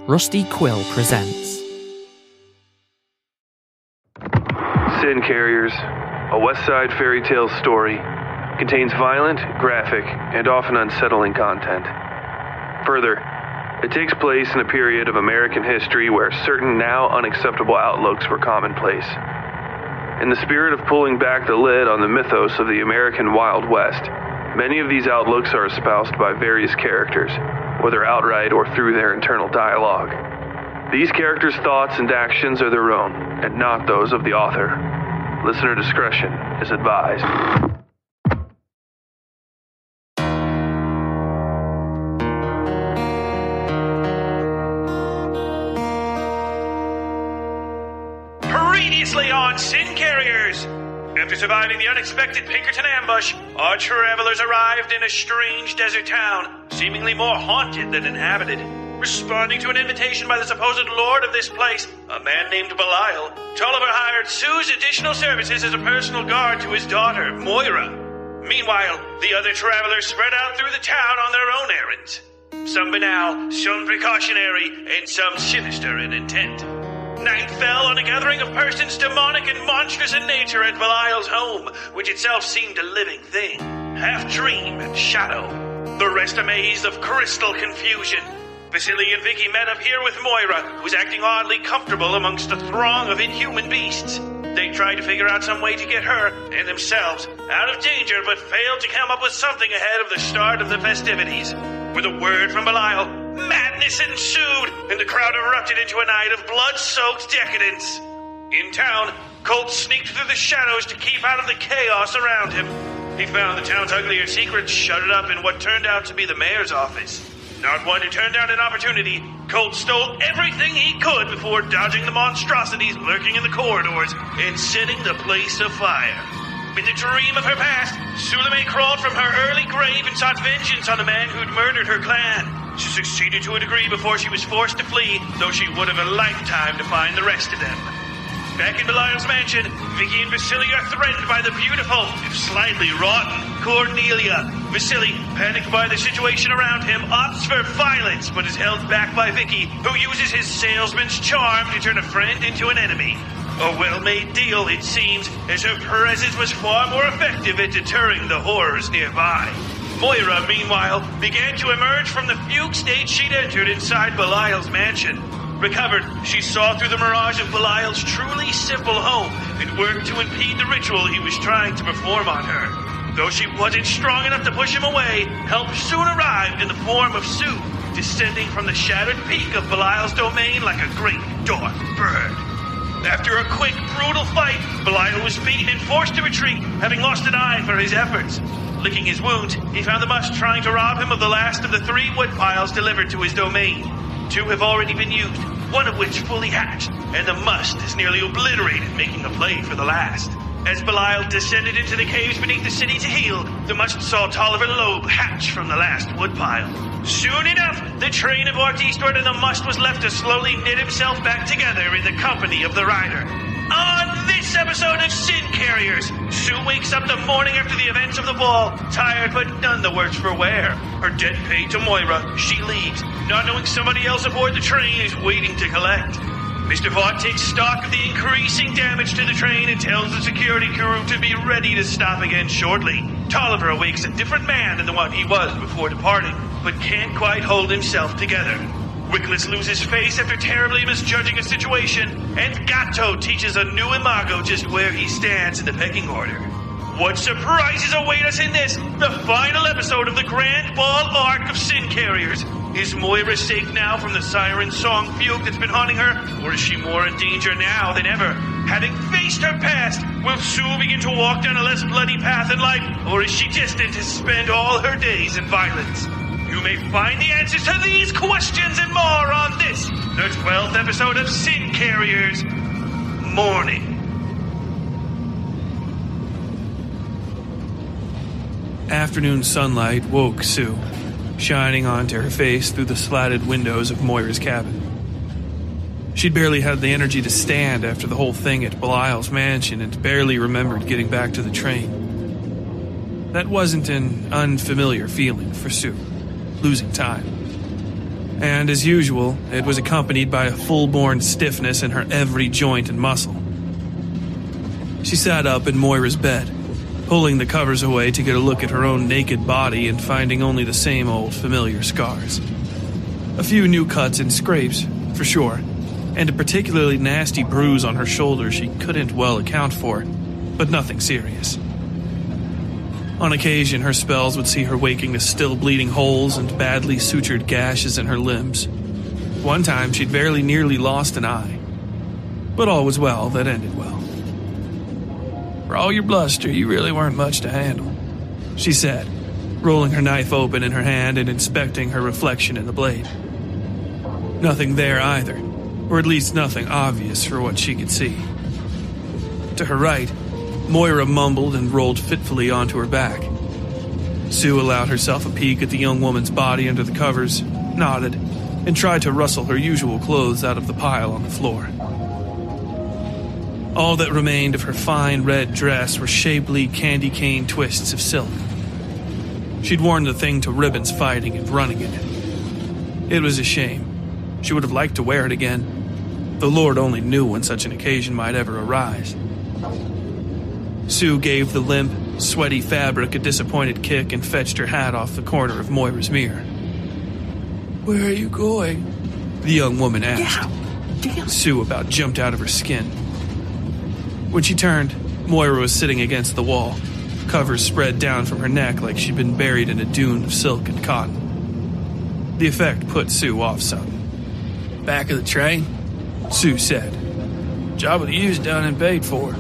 Rusty Quill presents Sin Carriers, a Westside Fairytales story, contains violent, graphic, and often unsettling content. Further, it takes place in a period of American history where certain now unacceptable outlooks were commonplace. In the spirit of pulling back the lid on the mythos of the American Wild West, many of these outlooks are espoused by various characters, whether outright or through their internal dialogue. These characters' thoughts and actions are their own, and not those of the author. Listener discretion is advised. Previously on Sin Carriers! After surviving the unexpected Pinkerton ambush, our travelers arrived in a strange desert town, seemingly more haunted than inhabited. Responding to an invitation by the supposed lord of this place, a man named Belial, Tolliver hired Sue's additional services as a personal guard to his daughter, Moira. Meanwhile, the other travelers spread out through the town on their own errands. Some banal, some precautionary, and some sinister in intent. Night fell on a gathering of persons demonic and monstrous in nature at Belial's home, which itself seemed a living thing, half dream and shadow. The rest amazed of crystal confusion. Vasily and Vicky met up here with Moira, who was acting oddly comfortable amongst a throng of inhuman beasts. They tried to figure out some way to get her and themselves out of danger, but failed to come up with something ahead of the start of the festivities. With a word from Belial, madness ensued, and the crowd erupted into a night of blood-soaked decadence. In town, Colt sneaked through the shadows to keep out of the chaos around him. He found the town's uglier secrets shuttered up in what turned out to be the mayor's office. Not one to turn down an opportunity, Colt stole everything he could before dodging the monstrosities lurking in the corridors and setting the place afire. In the dream of her past, Suleiman crawled from her early grave and sought vengeance on the man who'd murdered her clan. She succeeded to a degree before she was forced to flee, though she would have a lifetime to find the rest of them. Back in Belial's mansion, Vicky and Vasily are threatened by the beautiful, if slightly rotten, Cornelia. Vasily, panicked by the situation around him, opts for violence, but is held back by Vicky, who uses his salesman's charm to turn a friend into an enemy. A well-made deal, it seems, as her presence was far more effective at deterring the horrors nearby. Moira, meanwhile, began to emerge from the fugue state she'd entered inside Belial's mansion. Recovered, she saw through the mirage of Belial's truly simple home and worked to impede the ritual he was trying to perform on her. Though she wasn't strong enough to push him away, help soon arrived in the form of Sue, descending from the shattered peak of Belial's domain like a great dark bird. After a quick, brutal fight, Belial was beaten and forced to retreat, having lost an eye for his efforts. Licking his wounds, he found the must trying to rob him of the last of the 3 wood piles delivered to his domain. 2 have already been used, one of which fully hatched, and the must is nearly obliterated, making a play for the last. As Belial descended into the caves beneath the city to heal, the must saw Tolliver Loeb hatch from the last woodpile. Soon enough, the train of Vaught eastward and the must was left to slowly knit himself back together in the company of the rider. On this episode of Sin Carriers, Sue wakes up the morning after the events of the ball, tired but none the worse for wear. Her debt paid to Moira, she leaves, not knowing somebody else aboard the train is waiting to collect. Mr. Vaught takes stock of the increasing damage to the train and tells the security crew to be ready to stop again shortly. Tolliver awakes a different man than the one he was before departing, but can't quite hold himself together. Wickless loses face after terribly misjudging a situation, and Gato teaches a new Imago just where he stands in the pecking order. What surprises await us in this, the final episode of the Grand Ball arc of Sin Carriers? Is Moira safe now from the siren song fugue that's been haunting her, or is she more in danger now than ever? Having faced her past, will Sue begin to walk down a less bloody path in life, or is she destined to spend all her days in violence? You may find the answers to these questions and more on this, the 12th episode of Sin Carriers, Morning. Afternoon sunlight woke Sue, shining onto her face through the slatted windows of Moira's cabin. She'd barely had the energy to stand after the whole thing at Belial's mansion and barely remembered getting back to the train. That wasn't an unfamiliar feeling for Sue, losing time. And as usual, it was accompanied by a full-born stiffness in her every joint and muscle. She sat up in Moira's bed, pulling the covers away to get a look at her own naked body and finding only the same old familiar scars. A few new cuts and scrapes, for sure, and a particularly nasty bruise on her shoulder she couldn't well account for, but nothing serious. On occasion, her spells would see her waking to still bleeding holes and badly sutured gashes in her limbs. One time, she'd very nearly lost an eye. But all was well that ended well. "For all your bluster, you really weren't much to handle," she said, rolling her knife open in her hand and inspecting her reflection in the blade. Nothing there either, or at least nothing obvious for what she could see. To her right, Moira mumbled and rolled fitfully onto her back. Sue allowed herself a peek at the young woman's body under the covers, nodded, and tried to rustle her usual clothes out of the pile on the floor. All that remained of her fine red dress were shapely candy cane twists of silk. She'd worn the thing to ribbons fighting and running in it. It was a shame. She would have liked to wear it again. The Lord only knew when such an occasion might ever arise. Sue gave the limp, sweaty fabric a disappointed kick and fetched her hat off the corner of Moira's mirror. "Where are you going?" the young woman asked. Damn. Sue about jumped out of her skin. When she turned, Moira was sitting against the wall, covers spread down from her neck like she'd been buried in a dune of silk and cotton. The effect put Sue off some. "Back of the train?" Sue said. "Job of the year's done and paid for."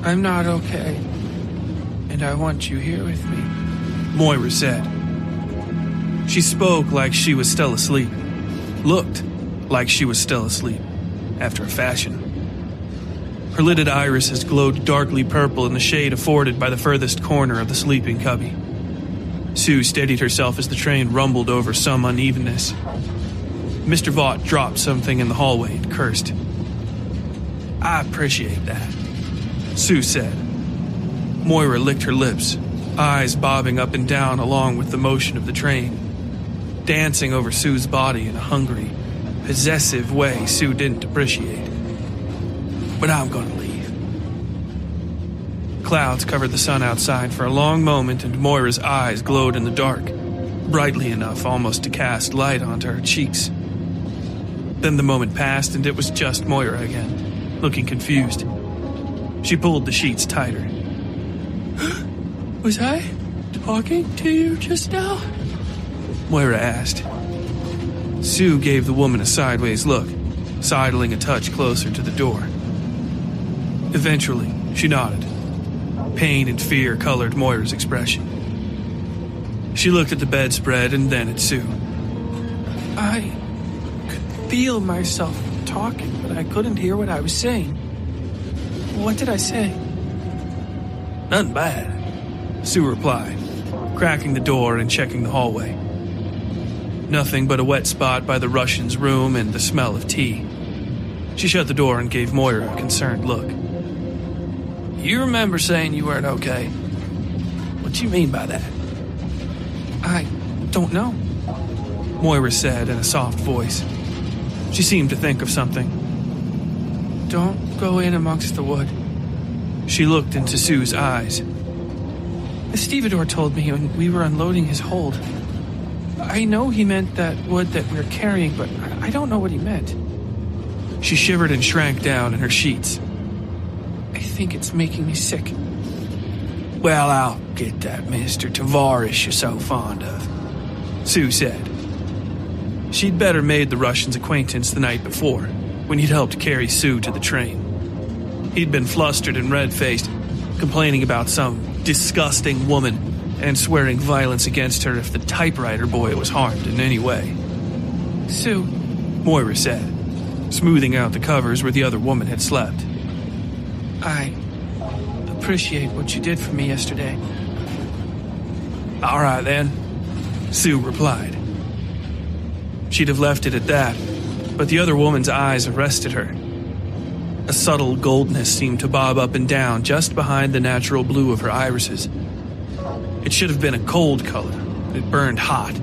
"I'm not okay, and I want you here with me," Moira said. She spoke like she was still asleep, looked like she was still asleep, after a fashion. Her lidded irises glowed darkly purple in the shade afforded by the furthest corner of the sleeping cubby. Sue steadied herself as the train rumbled over some unevenness. Mr. Vaught dropped something in the hallway and cursed. "I appreciate that," Sue said. Moira licked her lips, eyes bobbing up and down along with the motion of the train, dancing over Sue's body in a hungry, possessive way Sue didn't appreciate. "But I'm going to leave." Clouds covered the sun outside for a long moment, and Moira's eyes glowed in the dark, brightly enough almost to cast light onto her cheeks. Then the moment passed, and it was just Moira again, looking confused. She pulled the sheets tighter. "Was I talking to you just now?" Moira asked. Sue gave the woman a sideways look, sidling a touch closer to the door. Eventually, she nodded. Pain and fear colored Moira's expression. She looked at the bedspread and then at Sue. "I could feel myself talking, but I couldn't hear what I was saying. What did I say?" "Nothing bad," Sue replied, cracking the door and checking the hallway. Nothing but a wet spot by the Russian's room and the smell of tea. She shut the door and gave Moira a concerned look. "You remember saying you weren't okay? What do you mean by that?" "I don't know," Moira said in a soft voice. She seemed to think of something. "Don't go in amongst the wood." She looked into Sue's eyes. "The stevedore told me when we were unloading his hold. I know he meant that wood that we're carrying, but I don't know what he meant." She shivered and shrank down in her sheets. "I think it's making me sick." "Well, I'll get that Mr. Tavares you're so fond of," Sue said. She'd better made the Russian's acquaintance the night before, when he'd helped carry Sue to the train. He'd been flustered and red-faced, complaining about some disgusting woman and swearing violence against her if the typewriter boy was harmed in any way. "Sue," Moira said, smoothing out the covers where the other woman had slept. "I appreciate what you did for me yesterday." "All right, then," Sue replied. She'd have left it at that, but the other woman's eyes arrested her. A subtle goldness seemed to bob up and down just behind the natural blue of her irises. It should have been a cold color, but it burned hot.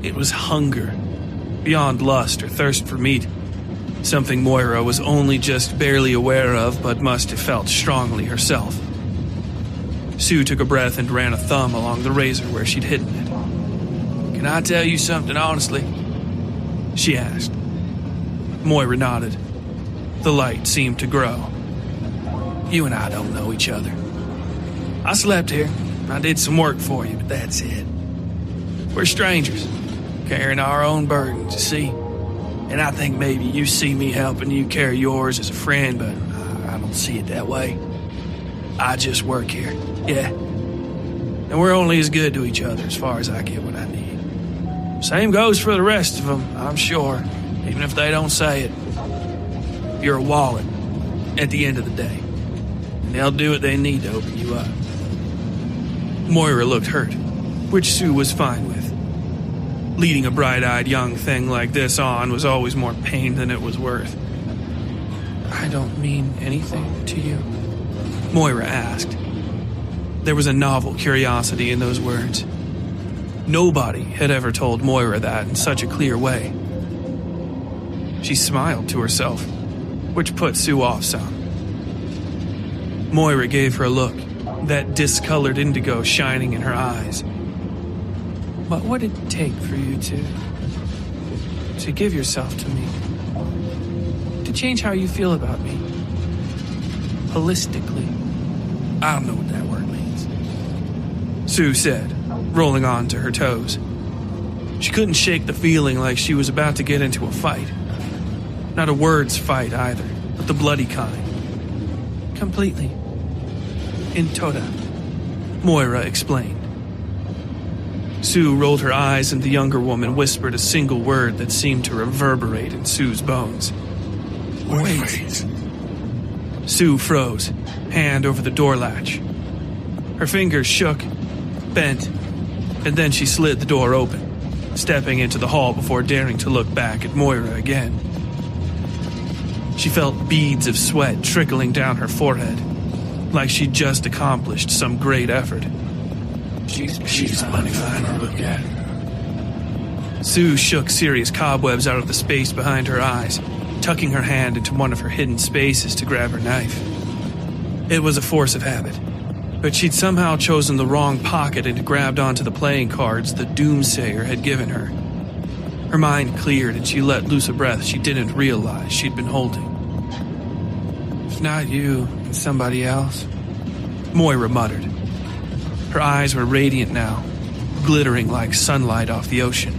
It was hunger, beyond lust or thirst for meat. Something Moira was only just barely aware of, but must have felt strongly herself. Sue took a breath and ran a thumb along the razor where she'd hidden it. "Can I tell you something honestly?" she asked. Moira nodded. The light seemed to grow. "You and I don't know each other. I slept here. I did some work for you, but that's it. We're strangers, carrying our own burdens, you see. And I think maybe you see me helping you carry yours as a friend, but I don't see it that way. I just work here, yeah. And we're only as good to each other as far as I get what I need. Same goes for the rest of them, I'm sure, even if they don't say it. You're a wallet at the end of the day, and they'll do what they need to open you up." Moira looked hurt, which Sue was fine with. Leading a bright-eyed young thing like this on was always more pain than it was worth. "I don't mean anything to you?" Moira asked. There was a novel curiosity in those words. Nobody had ever told Moira that in such a clear way. She smiled to herself, which put Sue off some. Moira gave her a look, that discolored indigo shining in her eyes. "What would it take for you to give yourself to me? To change how you feel about me? Holistically?" "I don't know what that word means," Sue said, rolling on to her toes. She couldn't shake the feeling like she was about to get into a fight. Not a words fight either, but the bloody kind. "Completely. In tota," Moira explained. Sue rolled her eyes and the younger woman whispered a single word that seemed to reverberate in Sue's bones. "Wait." Sue froze, hand over the door latch. Her fingers shook, bent, and then she slid the door open, stepping into the hall before daring to look back at Moira again. She felt beads of sweat trickling down her forehead, like she'd just accomplished some great effort. She's plenty fine to look at. Sue shook serious cobwebs out of the space behind her eyes, tucking her hand into one of her hidden spaces to grab her knife. It was a force of habit, but she'd somehow chosen the wrong pocket and grabbed onto the playing cards the Doomsayer had given her. Her mind cleared and she let loose a breath she didn't realize she'd been holding. "If not you, it's somebody else," Moira muttered. Her eyes were radiant now, glittering like sunlight off the ocean.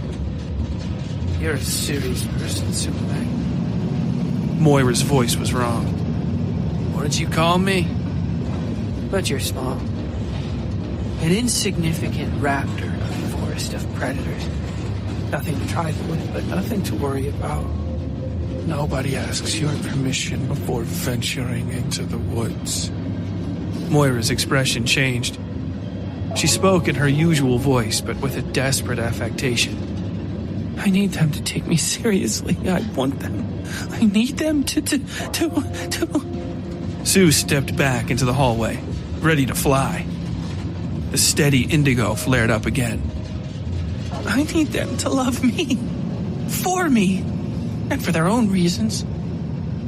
"You're a serious person, Superman." Moira's voice was wrong. "What did you call me?" "But you're small. An insignificant raptor of a forest of predators. Nothing to trifle with, but nothing to worry about." "Nobody asks your permission before venturing into the woods." Moira's expression changed. She spoke in her usual voice, but with a desperate affectation. "I need them to take me seriously. I want them. I need them to... Sue stepped back into the hallway, ready to fly. The steady indigo flared up again. "I need them to love me. For me. And for their own reasons."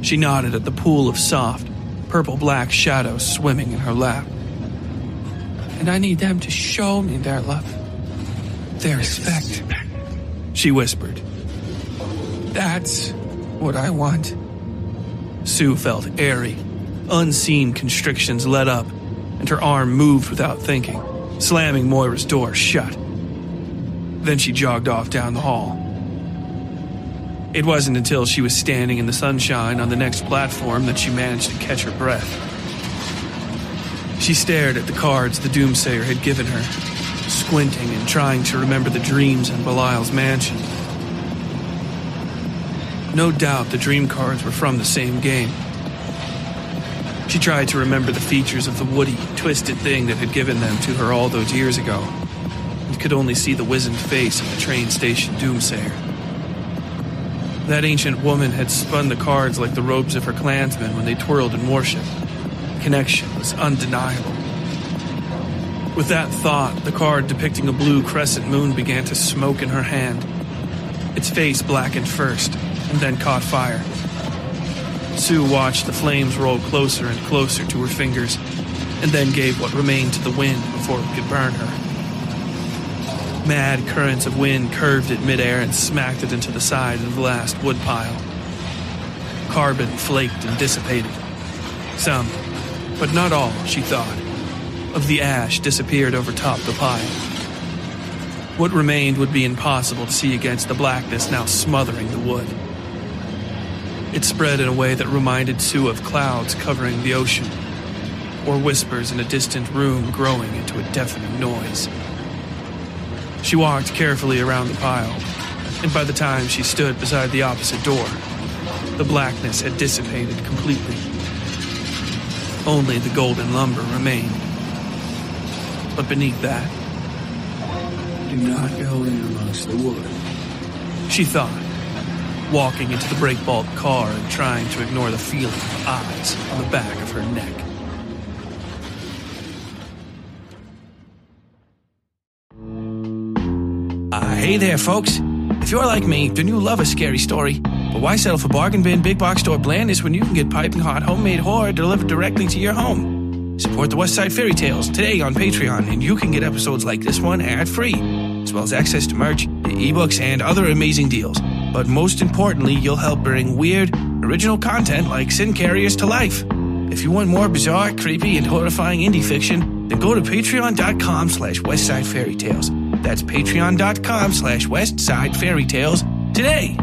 She nodded at the pool of soft, purple-black shadows swimming in her lap. "And I need them to show me their love. Their respect," she whispered. "That's what I want." Sue felt airy. Unseen constrictions let up, and her arm moved without thinking, slamming Moira's door shut. Then she jogged off down the hall. It wasn't until she was standing in the sunshine on the next platform that she managed to catch her breath. She stared at the cards the Doomsayer had given her, squinting and trying to remember the dreams in Belial's mansion. No doubt the dream cards were from the same game. She tried to remember the features of the woody, twisted thing that had given them to her all those years ago, and could only see the wizened face of the train station Doomsayer. That ancient woman had spun the cards like the robes of her clansmen when they twirled in worship. The connection was undeniable. With that thought, the card depicting a blue crescent moon began to smoke in her hand. Its face blackened first, and then caught fire. Sue watched the flames roll closer and closer to her fingers, and then gave what remained to the wind before it could burn her. Mad currents of wind curved it midair and smacked it into the side of the last woodpile. Carbon flaked and dissipated. Some, but not all, she thought, of the ash disappeared over top the pile. What remained would be impossible to see against the blackness now smothering the wood. It spread in a way that reminded Sue of clouds covering the ocean, or whispers in a distant room growing into a deafening noise. She walked carefully around the pile, and by the time she stood beside the opposite door, the blackness had dissipated completely. Only the golden lumber remained. But beneath that, Do not go in amongst the wood, she thought, walking into the break-bulk car and trying to ignore the feeling of eyes on the back of her neck. Hey there, folks. If you're like me, then you love a scary story. But why settle for bargain bin, big box store blandness when you can get piping hot homemade horror delivered directly to your home? Support the Westside Fairytales today on Patreon, and you can get episodes like this one ad-free, as well as access to merch, ebooks, and other amazing deals. But most importantly, you'll help bring weird, original content like Sin Carriers to life. If you want more bizarre, creepy, and horrifying indie fiction, then go to patreon.com/WestsideFairytales. That's patreon.com/WestsideFairytales today.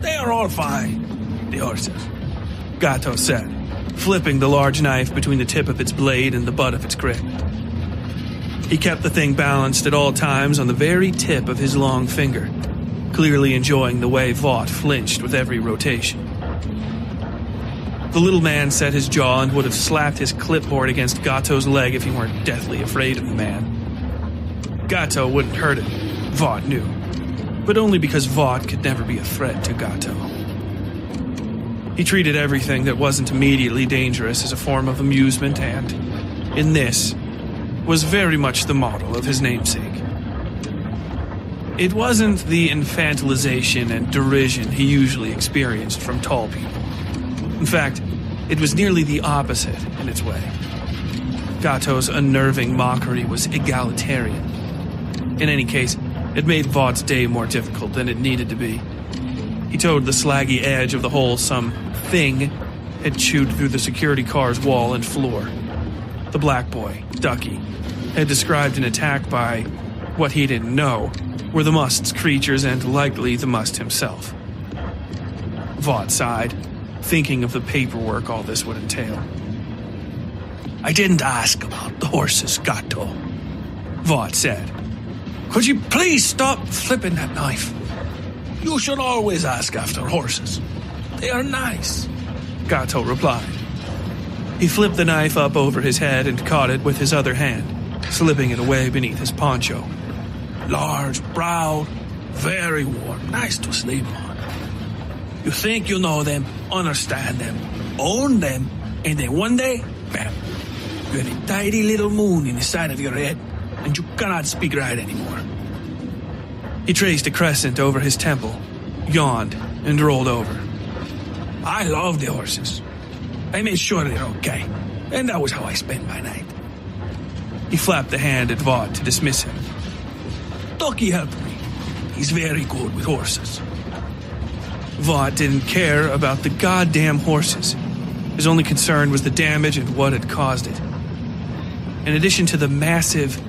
They are all fine, the horses, Gato said, flipping the large knife between the tip of its blade and the butt of its grip. He kept the thing balanced at all times on the very tip of his long finger, clearly enjoying the way Vaught flinched with every rotation. The little man set his jaw and would have slapped his clipboard against Gato's leg if he weren't deathly afraid of the man. Gato wouldn't hurt him, Vaught knew, but only because Vaught could never be a threat to Gato. He treated everything that wasn't immediately dangerous as a form of amusement and, in this, was very much the model of his namesake. It wasn't the infantilization and derision he usually experienced from tall people. In fact, it was nearly the opposite in its way. Gato's unnerving mockery was egalitarian. In any case, it made Vaught's day more difficult than it needed to be. He towed the slaggy edge of the hole some thing had chewed through the security car's wall and floor. The black boy, Ducky, had described an attack by what he didn't know were the Must's creatures and likely the Must himself. Vaught sighed, thinking of the paperwork all this would entail. I didn't ask about the horses, Gato, Vaught said. Could you please stop flipping that knife? You should always ask after horses. They are nice, Gato replied. He flipped the knife up over his head and caught it with his other hand, slipping it away beneath his poncho. Large, brown, very warm, nice to sleep on. You think you know them, understand them, own them, and then one day, bam, you have a tiny little moon in the side of your head, and you cannot speak right anymore. He traced a crescent over his temple, yawned, and rolled over. I love the horses. I made sure they're okay, and that was how I spent my night. He flapped the hand at Vaught to dismiss him. Ducky helped me. He's very good with horses. Vaught didn't care about the goddamn horses. His only concern was the damage and what had caused it. In addition to the massive,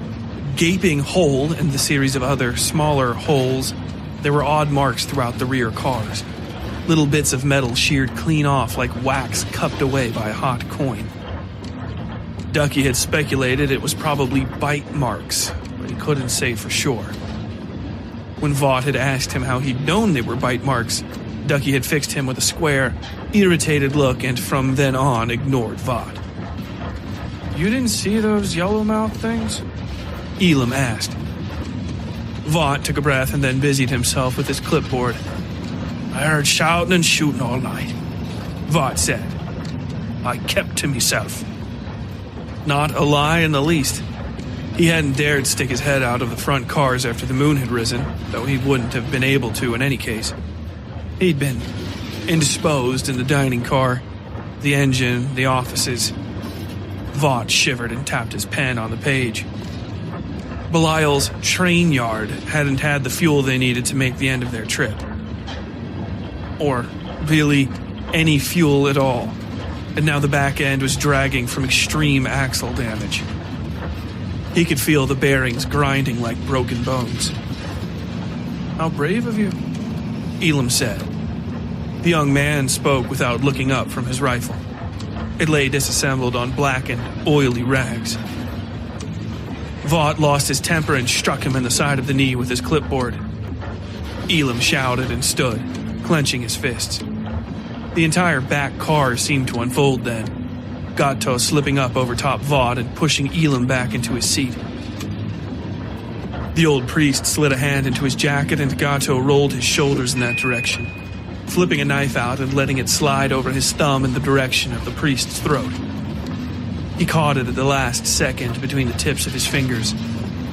gaping hole and the series of other smaller holes, there were odd marks throughout the rear cars. Little bits of metal sheared clean off like wax cupped away by a hot coin. Ducky had speculated it was probably bite marks, but he couldn't say for sure. When Vaught had asked him how he'd known they were bite marks, Ducky had fixed him with a square, irritated look and from then on ignored Vaught. You didn't see those yellowmouth things? Elam asked. Vaught took a breath and then busied himself with his clipboard. I heard shouting and shooting all night, Vaught said. I kept to myself. Not a lie in the least. He hadn't dared stick his head out of the front cars after the moon had risen, though he wouldn't have been able to in any case. He'd been indisposed in the dining car, the engine, the offices. Vaught shivered and tapped his pen on the page. Belial's train yard hadn't had the fuel they needed to make the end of their trip. Or, really, any fuel at all. And now the back end was dragging from extreme axle damage. He could feel the bearings grinding like broken bones. How brave of you, Elam said. The young man spoke without looking up from his rifle. It lay disassembled on blackened, oily rags. Vaught lost his temper and struck him in the side of the knee with his clipboard. Elam shouted and stood, clenching his fists. The entire back car seemed to unfold then. Gato slipping up over top Vaught and pushing Elam back into his seat. The old priest slid a hand into his jacket and Gato rolled his shoulders in that direction, flipping a knife out and letting it slide over his thumb in the direction of the priest's throat. He caught it at the last second between the tips of his fingers,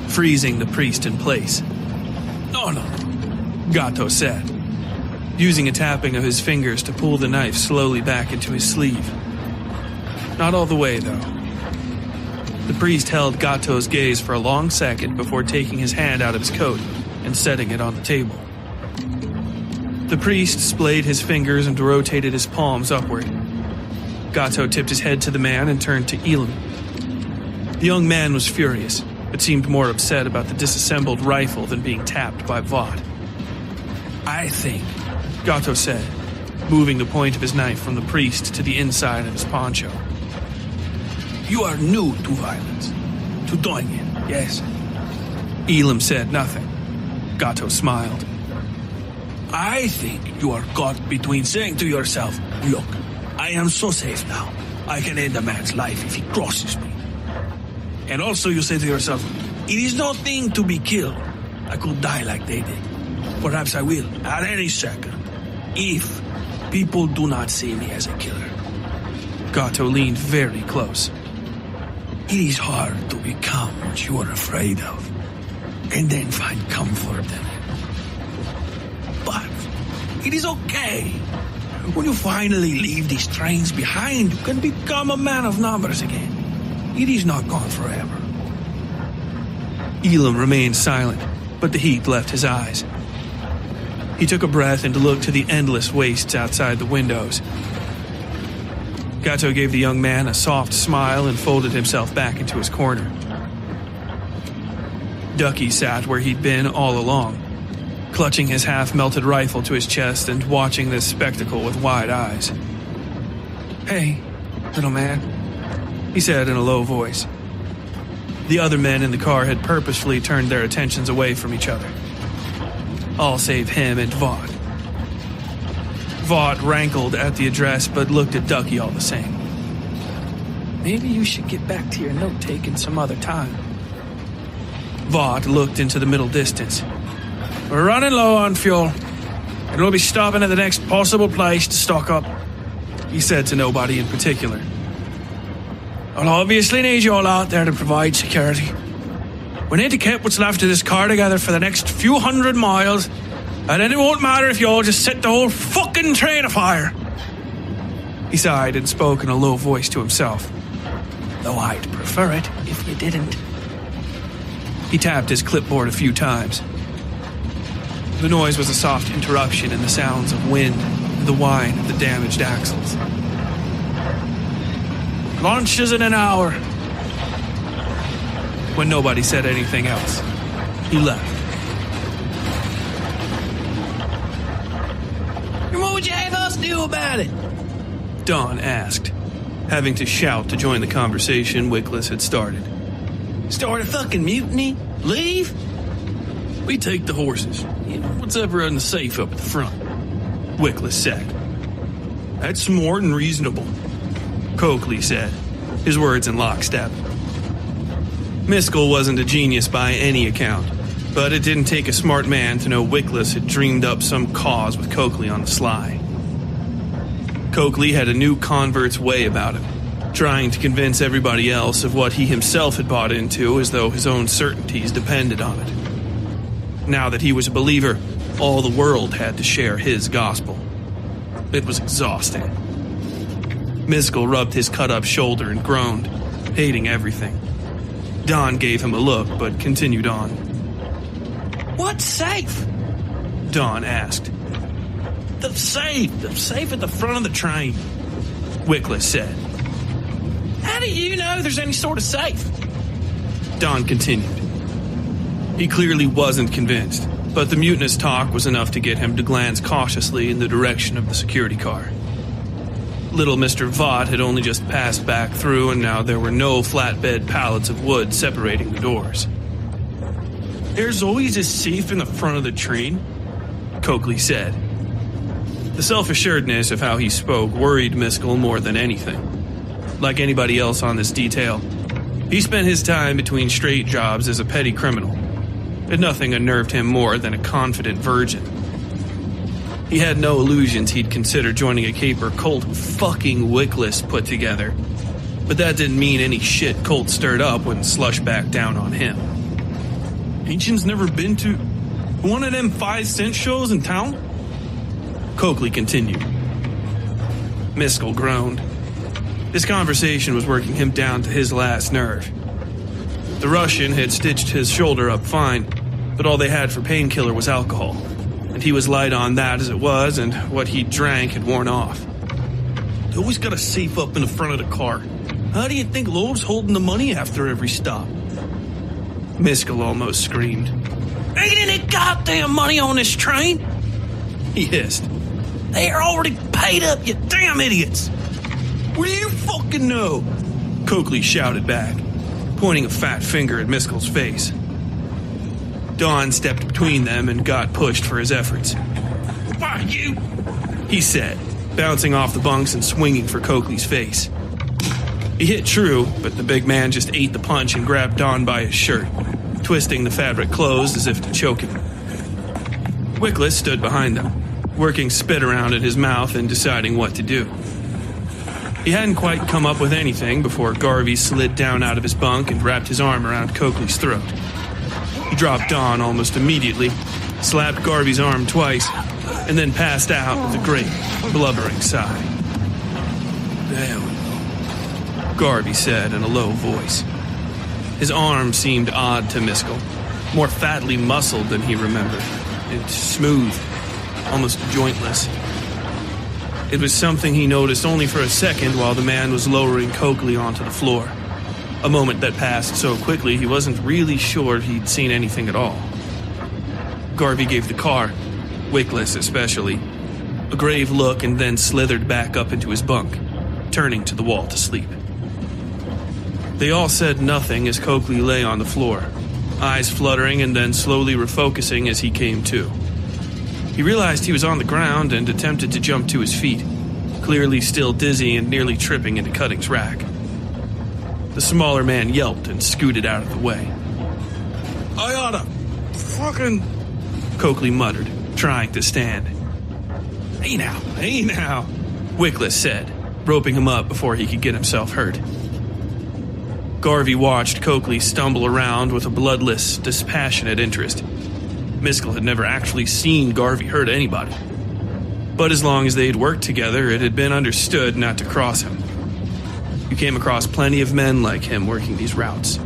freezing the priest in place. No, Gato said, using a tapping of his fingers to pull the knife slowly back into his sleeve. Not all the way, though. The priest held Gato's gaze for a long second before taking his hand out of his coat and setting it on the table. The priest splayed his fingers and rotated his palms upward. Gato tipped his head to the man and turned to Elam. The young man was furious, but seemed more upset about the disassembled rifle than being tapped by Vaught. I think, Gato said, moving the point of his knife from the priest to the inside of his poncho. You are new to violence, to doing it, yes? Elam said nothing. Gato smiled. I think you are caught between saying to yourself, look, I am so safe now, I can end a man's life if he crosses me. And also you say to yourself, it is no thing to be killed. I could die like they did. Perhaps I will, at any second, if people do not see me as a killer. Gato leaned very close. It is hard to become what you are afraid of, and then find comfort in it. But it is okay. When you finally leave these trains behind, you can become a man of numbers again. It is not gone forever. Elam remained silent, but the heat left his eyes. He took a breath and looked to the endless wastes outside the windows. Gato gave the young man a soft smile and folded himself back into his corner. Ducky sat where he'd been all along, clutching his half-melted rifle to his chest and watching this spectacle with wide eyes. Hey, little man, he said in a low voice. The other men in the car had purposefully turned their attentions away from each other. All save him and Vaught. Vaught rankled at the address but looked at Ducky all the same. Maybe you should get back to your note-taking some other time. Vaught looked into the middle distance. We're running low on fuel, and we'll be stopping at the next possible place to stock up, he said to nobody in particular. I'll obviously need you all out there to provide security. We need to keep what's left of this car together for the next few hundred miles, and then it won't matter if you all just set the whole fucking train afire. He sighed and spoke in a low voice to himself. Though I'd prefer it if you didn't. He tapped his clipboard a few times. The noise was a soft interruption in the sounds of wind and the whine of the damaged axles. Lunch is in an hour. When nobody said anything else, he left. What would you have us do about it? Dawn asked, having to shout to join the conversation Wickless had started. Start a fucking mutiny? Leave? We take the horses. What's ever in the safe up at the front? Wickless said. That's more than reasonable, Coakley said, his words in lockstep. Miskell wasn't a genius by any account, but it didn't take a smart man to know Wickless had dreamed up some cause with Coakley on the sly. Coakley had a new convert's way about him, trying to convince everybody else of what he himself had bought into as though his own certainties depended on it. Now that he was a believer, all the world had to share his gospel. It was exhausting. Miskell rubbed his cut-up shoulder and groaned, hating everything. Don gave him a look, but continued on. What safe? Don asked. The safe at the front of the train, Wickless said. How do you know there's any sort of safe? Don continued. He clearly wasn't convinced, but the mutinous talk was enough to get him to glance cautiously in the direction of the security car. Little Mr. Vaught had only just passed back through, and now there were no flatbed pallets of wood separating the doors. There's always a safe in the front of the train, Coakley said. The self-assuredness of how he spoke worried Miskell more than anything. Like anybody else on this detail, he spent his time between straight jobs as a petty criminal, and nothing unnerved him more than a confident virgin. He had no illusions he'd consider joining a caper Colt fucking Wickless put together, but that didn't mean any shit Colt stirred up wouldn't slush back down on him. Ancient's never been to one of them 5-cent shows in town? Coakley continued. Miskell groaned. This conversation was working him down to his last nerve. The Russian had stitched his shoulder up fine, but all they had for painkiller was alcohol, and he was light on that as it was, and what he drank had worn off. They always got a safe up in the front of the car. How do you think Loeb's holding the money after every stop? Miskell almost screamed. Ain't any goddamn money on this train? He hissed. They are already paid up, you damn idiots! What do you fucking know? Coakley shouted back, pointing a fat finger at Miskell's face. Don stepped between them and got pushed for his efforts. Why, you? He said, bouncing off the bunks and swinging for Coakley's face. He hit true, but the big man just ate the punch and grabbed Don by his shirt, twisting the fabric closed as if to choke him. Wickless stood behind them, working spit around in his mouth and deciding what to do. He hadn't quite come up with anything before Garvey slid down out of his bunk and wrapped his arm around Coakley's throat. He dropped Don almost immediately, slapped Garvey's arm twice, and then passed out with a great, blubbering sigh. There we go, Garvey said in a low voice. His arm seemed odd to Miskell, more fatly muscled than he remembered, and smooth, almost jointless. It was something he noticed only for a second while the man was lowering Coakley onto the floor. A moment that passed so quickly he wasn't really sure he'd seen anything at all. Garvey gave the car, Wickless especially, a grave look and then slithered back up into his bunk, turning to the wall to sleep. They all said nothing as Coakley lay on the floor, eyes fluttering and then slowly refocusing as he came to. He realized he was on the ground and attempted to jump to his feet, clearly still dizzy and nearly tripping into Cutting's rack. The smaller man yelped and scooted out of the way. I oughta fucking... Coakley muttered, trying to stand. Hey now, Wickless said, roping him up before he could get himself hurt. Garvey watched Coakley stumble around with a bloodless, dispassionate interest. Miskell had never actually seen Garvey hurt anybody. But as long as they'd worked together, it had been understood not to cross him. You came across plenty of men like him working these routes.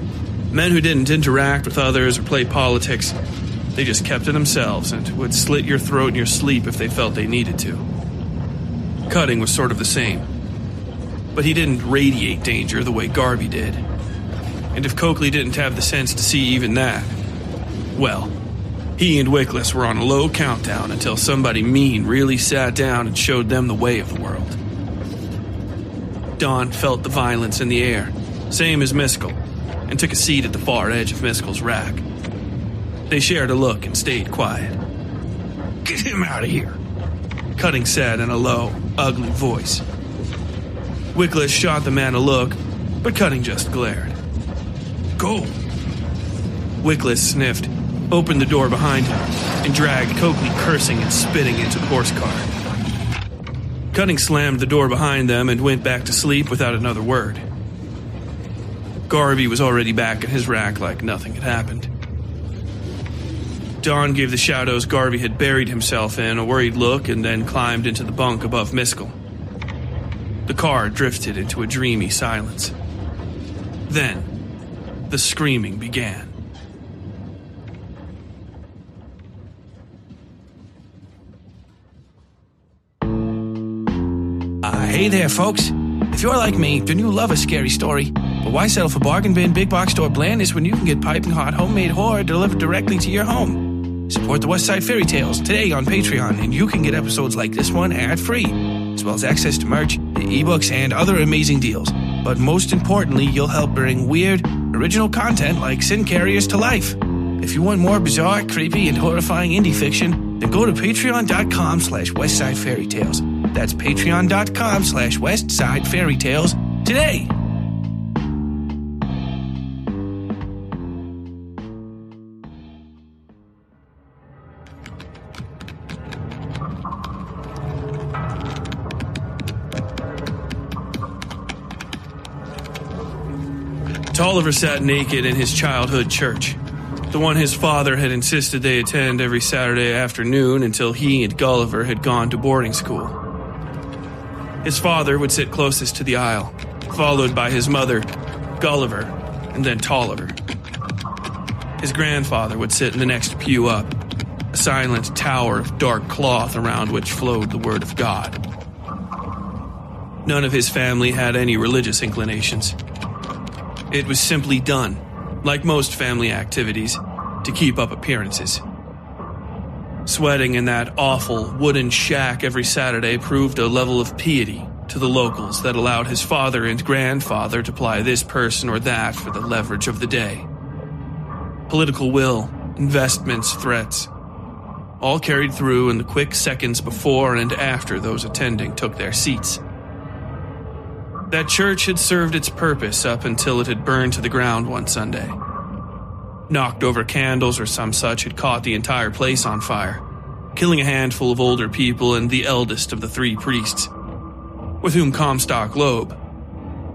Men who didn't interact with others or play politics. They just kept to themselves and would slit your throat in your sleep if they felt they needed to. Cutting was sort of the same. But he didn't radiate danger the way Garvey did. And if Coakley didn't have the sense to see even that, well, he and Wickless were on a low countdown until somebody mean really sat down and showed them the way of the world. Don felt the violence in the air, same as Miskell, and took a seat at the far edge of Miskell's rack. They shared a look and stayed quiet. Get him out of here, Cutting said in a low, ugly voice. Wickless shot the man a look, but Cutting just glared. Go. Wickless sniffed, opened the door behind him, and dragged Coakley cursing and spitting into the horse car. Cutting slammed the door behind them and went back to sleep without another word. Garvey was already back in his rack like nothing had happened. Don gave the shadows Garvey had buried himself in a worried look and then climbed into the bunk above Miskell. The car drifted into a dreamy silence. Then, the screaming began. Hey there, folks. If you're like me, then you love a scary story. But why settle for bargain bin big box store blandness when you can get piping hot homemade horror delivered directly to your home? Support the Westside Fairytales today on Patreon, and you can get episodes like this one ad-free, as well as access to merch, ebooks, and other amazing deals. But most importantly, you'll help bring weird, original content like Sin Carriers to life. If you want more bizarre, creepy, and horrifying indie fiction, then go to patreon.com/westsidefairytales. That's patreon.com/westsidefairytales today. Tolliver sat naked in his childhood church, the one his father had insisted they attend every Saturday afternoon until he and Gulliver had gone to boarding school. His father would sit closest to the aisle, followed by his mother, Gulliver, and then Tolliver. His grandfather would sit in the next pew up, a silent tower of dark cloth around which flowed the word of God. None of his family had any religious inclinations. It was simply done, like most family activities, to keep up appearances. Sweating in that awful wooden shack every Saturday proved a level of piety to the locals that allowed his father and grandfather to ply this person or that for the leverage of the day. Political will, investments, threats, all carried through in the quick seconds before and after those attending took their seats. That church had served its purpose up until it had burned to the ground one Sunday. Knocked over candles or some such had caught the entire place on fire, killing a handful of older people and the eldest of the three priests, with whom Comstock Loeb,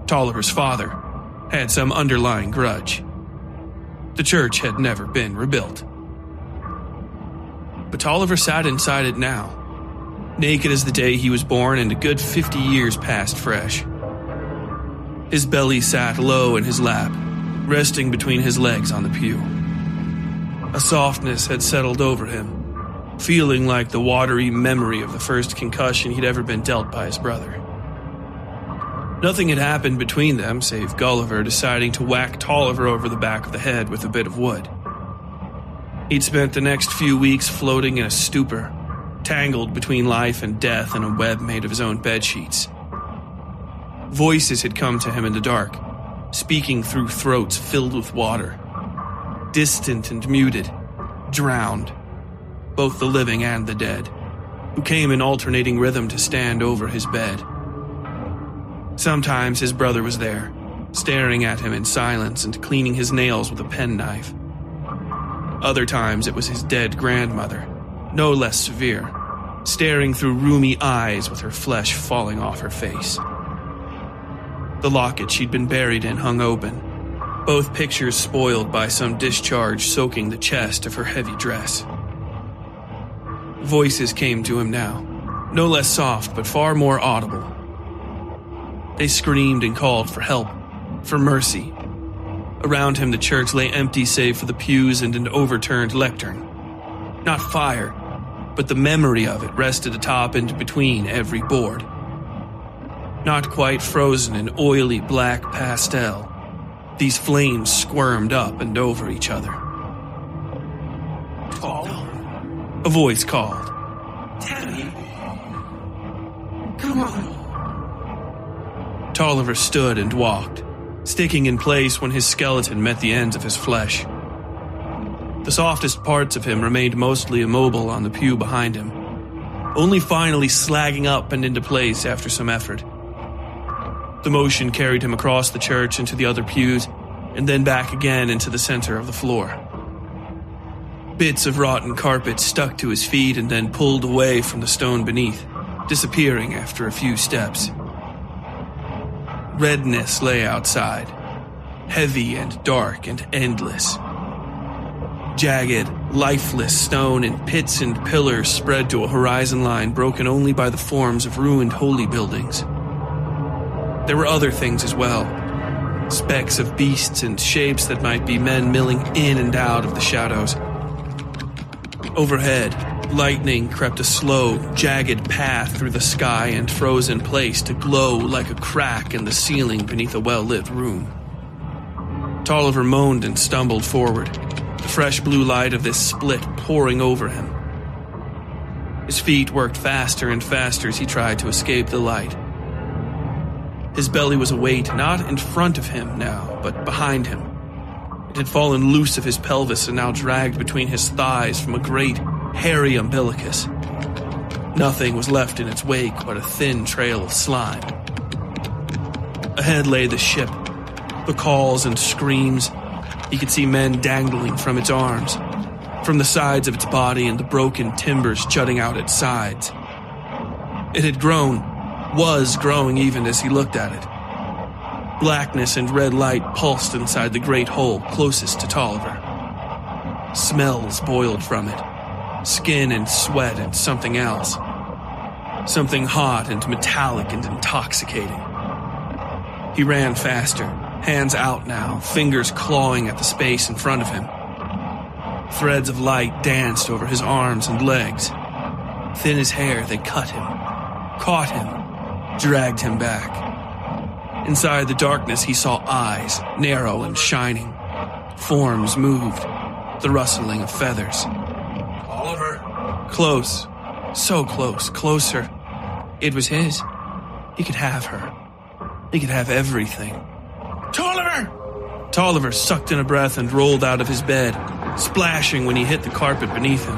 Tolliver's father, had some underlying grudge. The church had never been rebuilt. But Tolliver sat inside it now, naked as the day he was born and a good 50 years past fresh. His belly sat low in his lap, resting between his legs on the pew. A softness had settled over him, feeling like the watery memory of the first concussion he'd ever been dealt by his brother. Nothing had happened between them save Gulliver deciding to whack Tolliver over the back of the head with a bit of wood. He'd spent the next few weeks floating in a stupor, tangled between life and death in a web made of his own bedsheets. Voices had come to him in the dark, speaking through throats filled with water. Distant and muted, drowned, both the living and the dead, who came in alternating rhythm to stand over his bed. Sometimes his brother was there, staring at him in silence and cleaning his nails with a penknife. Other times it was his dead grandmother, no less severe, staring through rheumy eyes with her flesh falling off her face. The locket she'd been buried in hung open, both pictures spoiled by some discharge soaking the chest of her heavy dress. Voices came to him now, no less soft but far more audible. They screamed and called for help, for mercy. Around him the church lay empty save for the pews and an overturned lectern. Not fire, but the memory of it rested atop and between every board. Not quite frozen in oily black pastel, these flames squirmed up and over each other. A voice called. Daddy. Come on. Tolliver stood and walked, sticking in place when his skeleton met the ends of his flesh. The softest parts of him remained mostly immobile on the pew behind him, only finally slagging up and into place after some effort. The motion carried him across the church into the other pews, and then back again into the center of the floor. Bits of rotten carpet stuck to his feet and then pulled away from the stone beneath, disappearing after a few steps. Redness lay outside, heavy and dark and endless. Jagged, lifeless stone and pits and pillars spread to a horizon line broken only by the forms of ruined holy buildings. There were other things as well, specks of beasts and shapes that might be men milling in and out of the shadows. Overhead, lightning crept a slow, jagged path through the sky and froze in place to glow like a crack in the ceiling beneath a well-lit room. Tolliver moaned and stumbled forward, the fresh blue light of this split pouring over him. His feet worked faster and faster as he tried to escape the light. His belly was a weight not in front of him now, but behind him. It had fallen loose of his pelvis and now dragged between his thighs from a great, hairy umbilicus. Nothing was left in its wake but a thin trail of slime. Ahead lay the ship, the calls and screams. He could see men dangling from its arms, from the sides of its body and the broken timbers jutting out its sides. It had grown, was growing even as he looked at it. Blackness and red light pulsed inside the great hole closest to Tolliver. Smells boiled from it, skin and sweat and something else. Something hot and metallic and intoxicating. He ran faster, hands out now, fingers clawing at the space in front of him. Threads of light danced over his arms and legs. Thin as hair, they cut him, caught him, dragged him back. Inside the darkness, he saw eyes, narrow and shining. Forms moved, the rustling of feathers. Tolliver! Close, so close, closer. It was his. He could have her. He could have everything. Tolliver! Tolliver sucked in a breath and rolled out of his bed, splashing when he hit the carpet beneath him.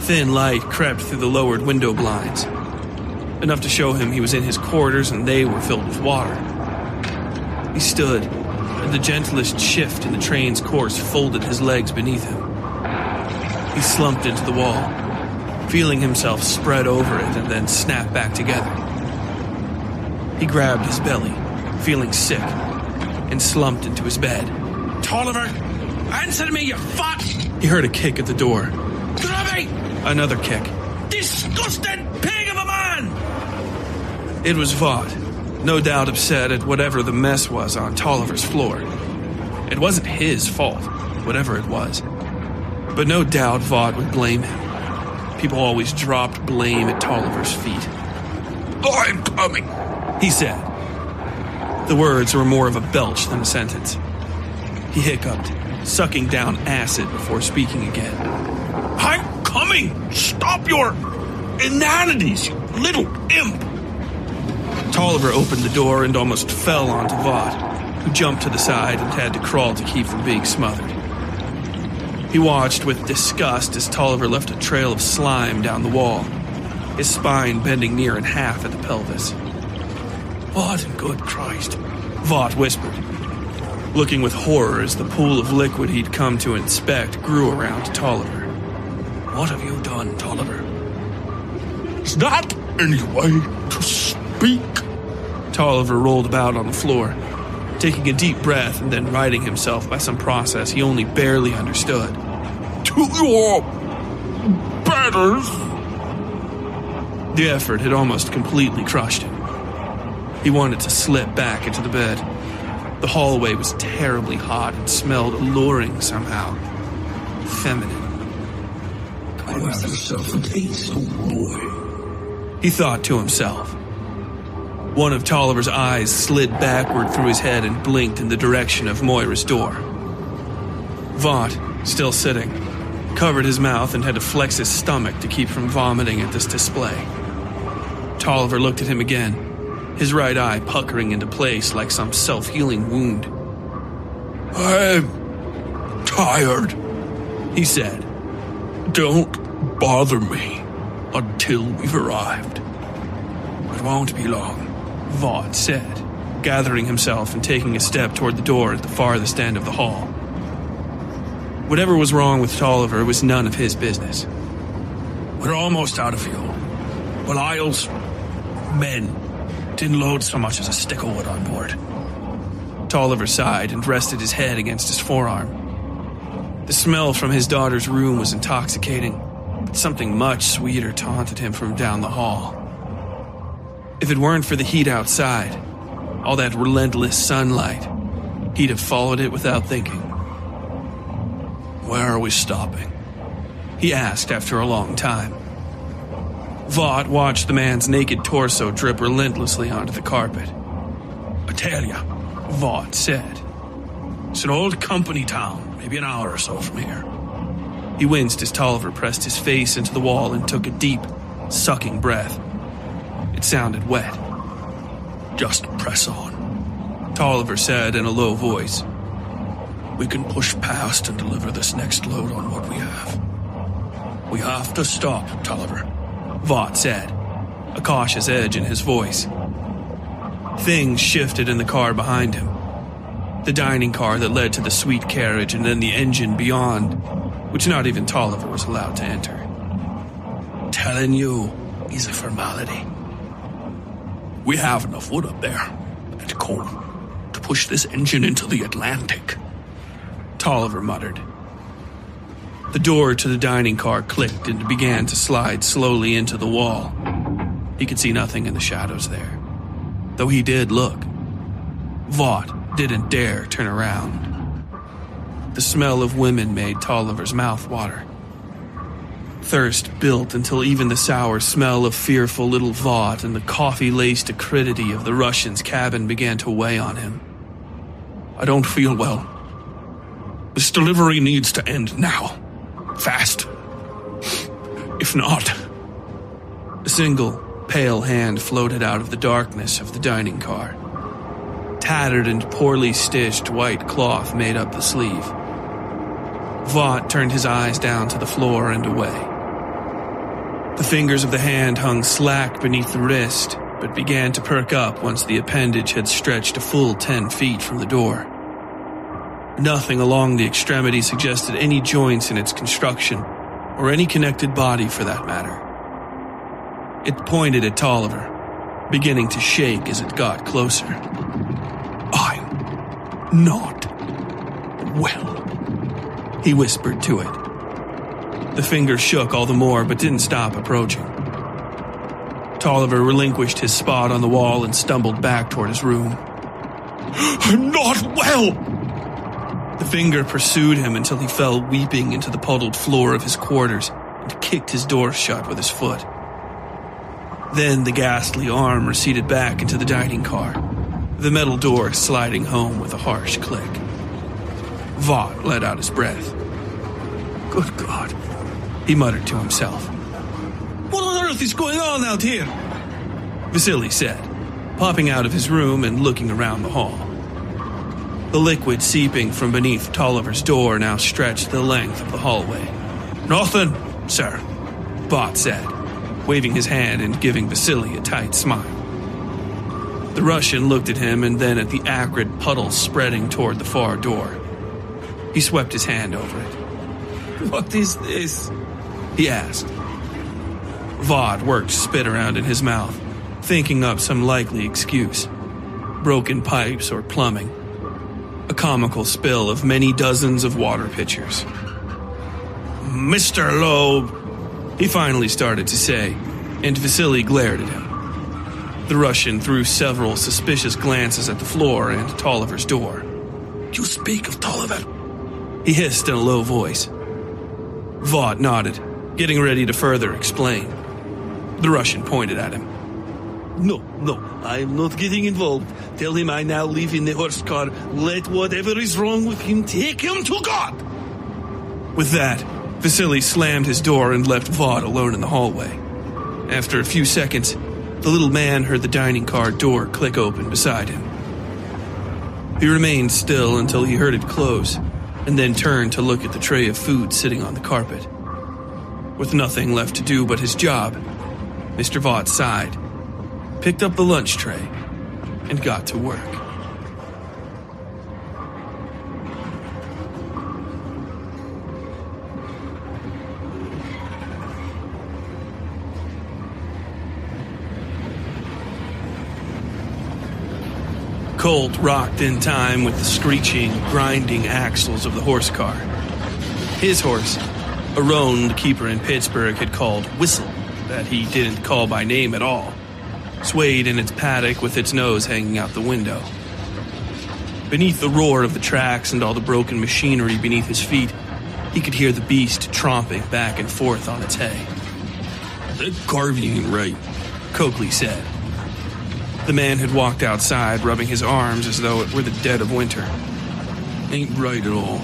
Thin light crept through the lowered window blinds, enough to show him he was in his quarters and they were filled with water. He stood, and the gentlest shift in the train's course folded his legs beneath him. He slumped into the wall, feeling himself spread over it and then snap back together. He grabbed his belly, feeling sick, and slumped into his bed. Tolliver! Answer me, you fat! He heard a kick at the door. Grabby! Another kick. Disgusting pig of a man! It was Vaught, no doubt upset at whatever the mess was on Tolliver's floor. It wasn't his fault, whatever it was. But no doubt Vaught would blame him. People always dropped blame at Tolliver's feet. I'm coming, he said. The words were more of a belch than a sentence. He hiccuped, sucking down acid before speaking again. I'm coming! Stop your inanities, you little imp! Tolliver opened the door and almost fell onto Vaught, who jumped to the side and had to crawl to keep from being smothered. He watched with disgust as Tolliver left a trail of slime down the wall, his spine bending near in half at the pelvis. What in good Christ? Vaught whispered, looking with horror as the pool of liquid he'd come to inspect grew around Tolliver. What have you done, Tolliver? Is that any way to speak? Tolliver rolled about on the floor, taking a deep breath and then righting himself by some process he only barely understood. To your betters? The effort had almost completely crushed him. He wanted to slip back into the bed. The hallway was terribly hot and smelled alluring somehow. Feminine. Have yourself a taste, old boy. He thought to himself. One of Tolliver's eyes slid backward through his head and blinked in the direction of Moira's door. Vaught, still sitting, covered his mouth and had to flex his stomach to keep from vomiting at this display. Tolliver looked at him again, his right eye puckering into place like some self-healing wound. I'm tired, he said. Don't bother me. until we've arrived. It won't be long, Vaught said, gathering himself and taking a step toward the door at the farthest end of the hall. Whatever was wrong with Tolliver was none of his business. We're almost out of fuel. Belial's men didn't load so much as a stick of wood on board. Tolliver sighed and rested his head against his forearm. The smell from his daughter's room was intoxicating, but something much sweeter taunted him from down the hall. If it weren't for the heat outside, all that relentless sunlight, he'd have followed it without thinking. Where are we stopping? He asked after a long time. Vaught watched the man's naked torso drip relentlessly onto the carpet. I tell ya, Vaught said. It's an old company town, maybe an hour or so from here. He winced as Tolliver pressed his face into the wall and took a deep, sucking breath. It sounded wet. Just press on, Tolliver said in a low voice. We can push past and deliver this next load on what we have. We have to stop, Tolliver, Vaught said, a cautious edge in his voice. Things shifted in the car behind him. The dining car that led to the suite carriage and then the engine beyond, which not even Tolliver was allowed to enter. Telling you is a formality. We have enough wood up there and coal to push this engine into the Atlantic, Tolliver muttered. The door to the dining car clicked and began to slide slowly into the wall. He could see nothing in the shadows there, though he did look. Vaught didn't dare turn around. The smell of women made Tolliver's mouth water. Thirst built until even the sour smell of fearful little Vaught and the coffee-laced acridity of the Russian's cabin began to weigh on him. I don't feel well. This delivery needs to end now. Fast. If not... A single, pale hand floated out of the darkness of the dining car. Tattered and poorly stitched white cloth made up the sleeve. Vaught turned his eyes down to the floor and away. The fingers of the hand hung slack beneath the wrist, but began to perk up once the appendage had stretched a full 10 feet from the door. Nothing along the extremity suggested any joints in its construction, or any connected body for that matter. It pointed at Tolliver, beginning to shake as it got closer. I'm not well, he whispered to it. The finger shook all the more, but didn't stop approaching. Tolliver relinquished his spot on the wall and stumbled back toward his room. I'm not well! The finger pursued him until he fell weeping into the puddled floor of his quarters and kicked his door shut with his foot. Then the ghastly arm receded back into the dining car, the metal door sliding home with a harsh click. Vaught let out his breath. Good God, he muttered to himself. What on earth is going on out here? Vasily said, popping out of his room and looking around the hall. The liquid seeping from beneath Tolliver's door now stretched the length of the hallway. Nothing, sir, Vaught said, waving his hand and giving Vasily a tight smile. The Russian looked at him and then at the acrid puddle spreading toward the far door. He swept his hand over it. What is this? He asked. Vaught worked spit around in his mouth, thinking up some likely excuse. Broken pipes or plumbing. A comical spill of many dozens of water pitchers. Mr. Loeb, he finally started to say, and Vasily glared at him. The Russian threw several suspicious glances at the floor and Tolliver's door. You speak of Tolliver? He hissed in a low voice. Vaught nodded, getting ready to further explain. The Russian pointed at him. No, I'm not getting involved. Tell him I now live in the horse car. Let whatever is wrong with him take him to God. With that, Vasily slammed his door and left Vaught alone in the hallway. After a few seconds, the little man heard the dining car door click open beside him. He remained still until he heard it close, and then turned to look at the tray of food sitting on the carpet. With nothing left to do but his job, Mr. Vaught sighed, picked up the lunch tray, and got to work. Colt rocked in time with the screeching, grinding axles of the horse car. His horse, a roan the keeper in Pittsburgh had called Whistle, that he didn't call by name at all, swayed in its paddock with its nose hanging out the window. Beneath the roar of the tracks and all the broken machinery beneath his feet, he could hear the beast tromping back and forth on its hay. That carving ain't right, Coakley said. The man had walked outside, rubbing his arms as though it were the dead of winter. Ain't right at all.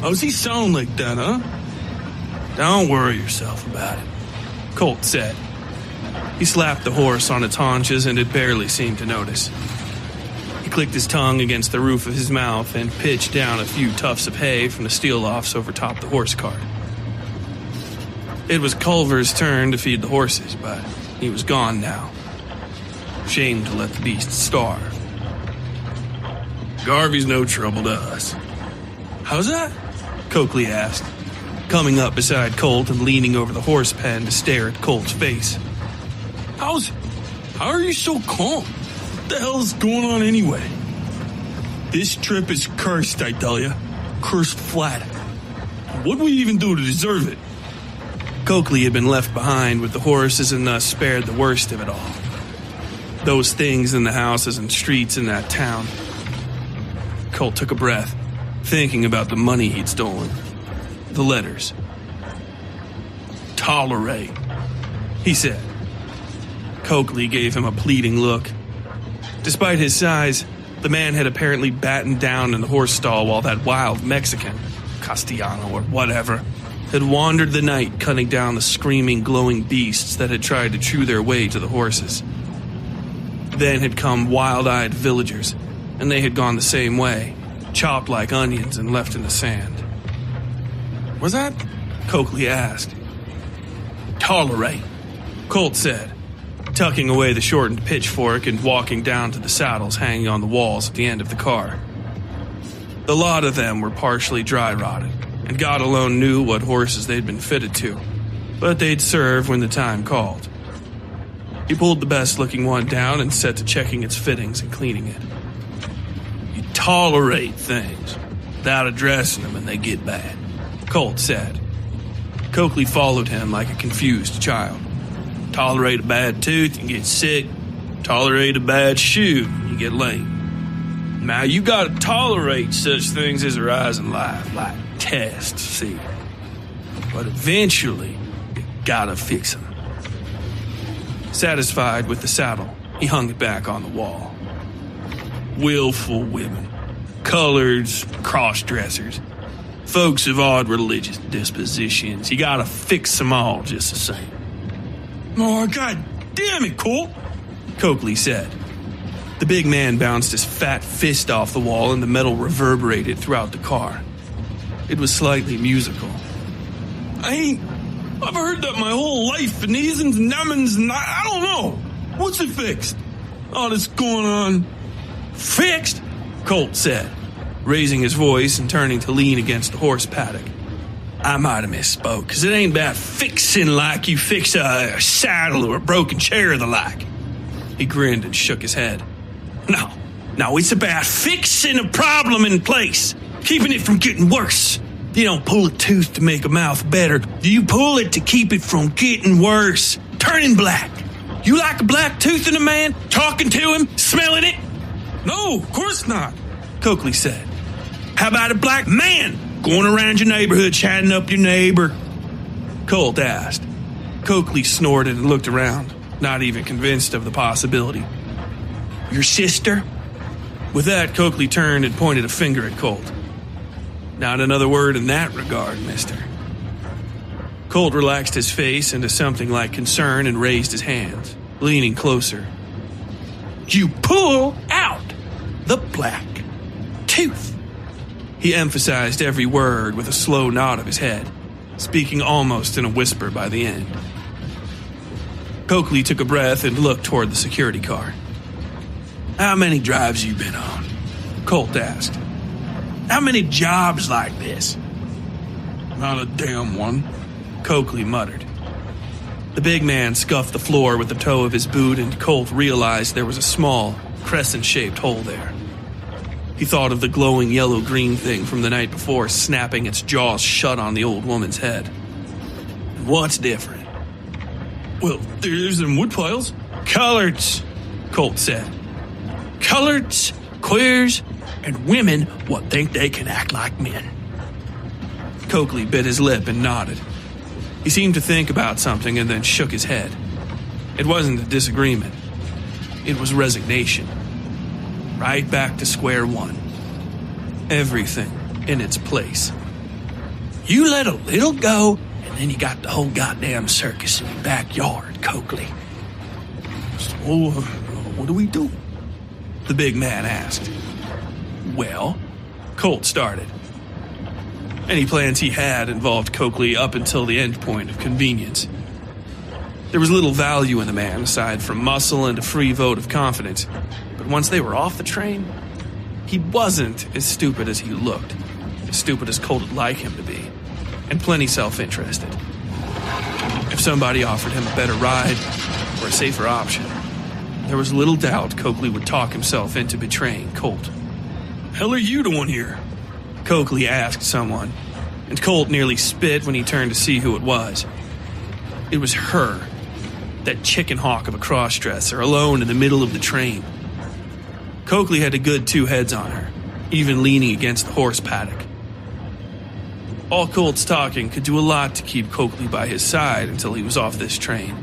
How's he sound like that, huh? Don't worry yourself about it, Colt said. He slapped the horse on its haunches and it barely seemed to notice. He clicked his tongue against the roof of his mouth and pitched down a few tufts of hay from the steel-offs over top the horse cart. It was Culver's turn to feed the horses, but he was gone now. Shame to let the beast starve. Garvey's no trouble to us. How's that? Coakley asked, coming up beside Colt and leaning over the horse pen to stare at Colt's face. How are you so calm? What the hell's going on anyway? This trip is cursed, I tell you. Cursed flat. What'd we even do to deserve it? Coakley had been left behind with the horses and thus spared the worst of it all. Those things in the houses and streets in that town. Colt took a breath, thinking about the money he'd stolen. The letters. Tolerate, he said. Coakley gave him a pleading look. Despite his size, the man had apparently battened down in the horse stall while that wild Mexican, Castellano or whatever, had wandered the night cutting down the screaming, glowing beasts that had tried to chew their way to the horses. Then had come wild-eyed villagers, and they had gone the same way, chopped like onions and left in the sand. Was that? Coakley asked. Tolerate, Colt said, tucking away the shortened pitchfork and walking down to the saddles hanging on the walls at the end of the car. The lot of them were partially dry-rotted, and God alone knew what horses they'd been fitted to, but they'd serve when the time called. He pulled the best-looking one down and set to checking its fittings and cleaning it. You tolerate things without addressing them when they get bad, Colt said. Coakley followed him like a confused child. Tolerate a bad tooth and get sick. Tolerate a bad shoe and you get lame. Now you gotta tolerate such things as arise in life, like tests, see. But eventually, you gotta fix them. Satisfied with the saddle, he hung it back on the wall. Willful women, coloreds, cross-dressers, folks of odd religious dispositions. You gotta fix them all just the same. Oh, God damn it, Colt, Coakley said. The big man bounced his fat fist off the wall and the metal reverberated throughout the car. It was slightly musical. I've heard that my whole life, and isms and numbins, and I don't know. What's it fixed? All this going on. Fixed? Colt said, raising his voice and turning to lean against the horse paddock. I might have misspoke, because it ain't about fixing like you fix a saddle or a broken chair or the like. He grinned and shook his head. No, it's about fixing a problem in place, keeping it from getting worse. You don't pull a tooth to make a mouth better. You pull it to keep it from getting worse, turning black. You like a black tooth in a man? Talking to him? Smelling it? No, of course not, Coakley said. How about a black man going around your neighborhood chatting up your neighbor? Colt asked. Coakley snorted and looked around, not even convinced of the possibility. Your sister? With that, Coakley turned and pointed a finger at Colt. Not another word in that regard, mister. Colt relaxed his face into something like concern and raised his hands, leaning closer. You pull out the black tooth. He emphasized every word with a slow nod of his head. speaking almost in a whisper by the end. Coakley took a breath and looked toward the security car. How many drives you been on? Colt asked. How many jobs like this? Not a damn one, Coakley muttered. The big man scuffed the floor with the toe of his boot, and Colt realized there was a small, crescent-shaped hole there. He thought of the glowing yellow-green thing from the night before snapping its jaws shut on the old woman's head. What's different? Well, there's them wood piles. Coloreds, Colt said. Coloreds, queers, and women what think they can act like men. Coakley bit his lip and nodded. He seemed to think about something and then shook his head. It wasn't a disagreement. It was resignation. Right back to square one. Everything in its place. You let a little go, and then you got the whole goddamn circus in your backyard, Coakley. So, what do we do? The big man asked. Well, Colt started. Any plans he had involved Coakley up until the end point of convenience. There was little value in the man aside from muscle and a free vote of confidence. But once they were off the train, he wasn't as stupid as he looked, as stupid as Colt would like him to be, and plenty self-interested. If somebody offered him a better ride or a safer option, there was little doubt Coakley would talk himself into betraying Colt. Hell are you doing here? Coakley asked someone, and Colt nearly spit when he turned to see who it was. It was her, that chicken hawk of a cross-dresser, alone in the middle of the train. Coakley had a good 2 heads on her, even leaning against the horse paddock. All Colt's talking could do a lot to keep Coakley by his side until he was off this train.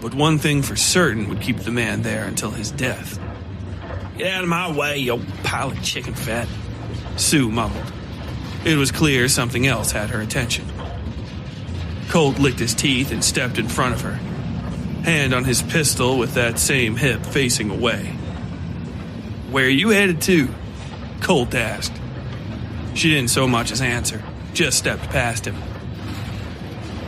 But one thing for certain would keep the man there until his death. Get out of my way, you old pile of chicken fat, Sue mumbled. It was clear something else had her attention. Colt licked his teeth and stepped in front of her, hand on his pistol with that same hip facing away. Where are you headed to? Colt asked. She didn't so much as answer, just stepped past him.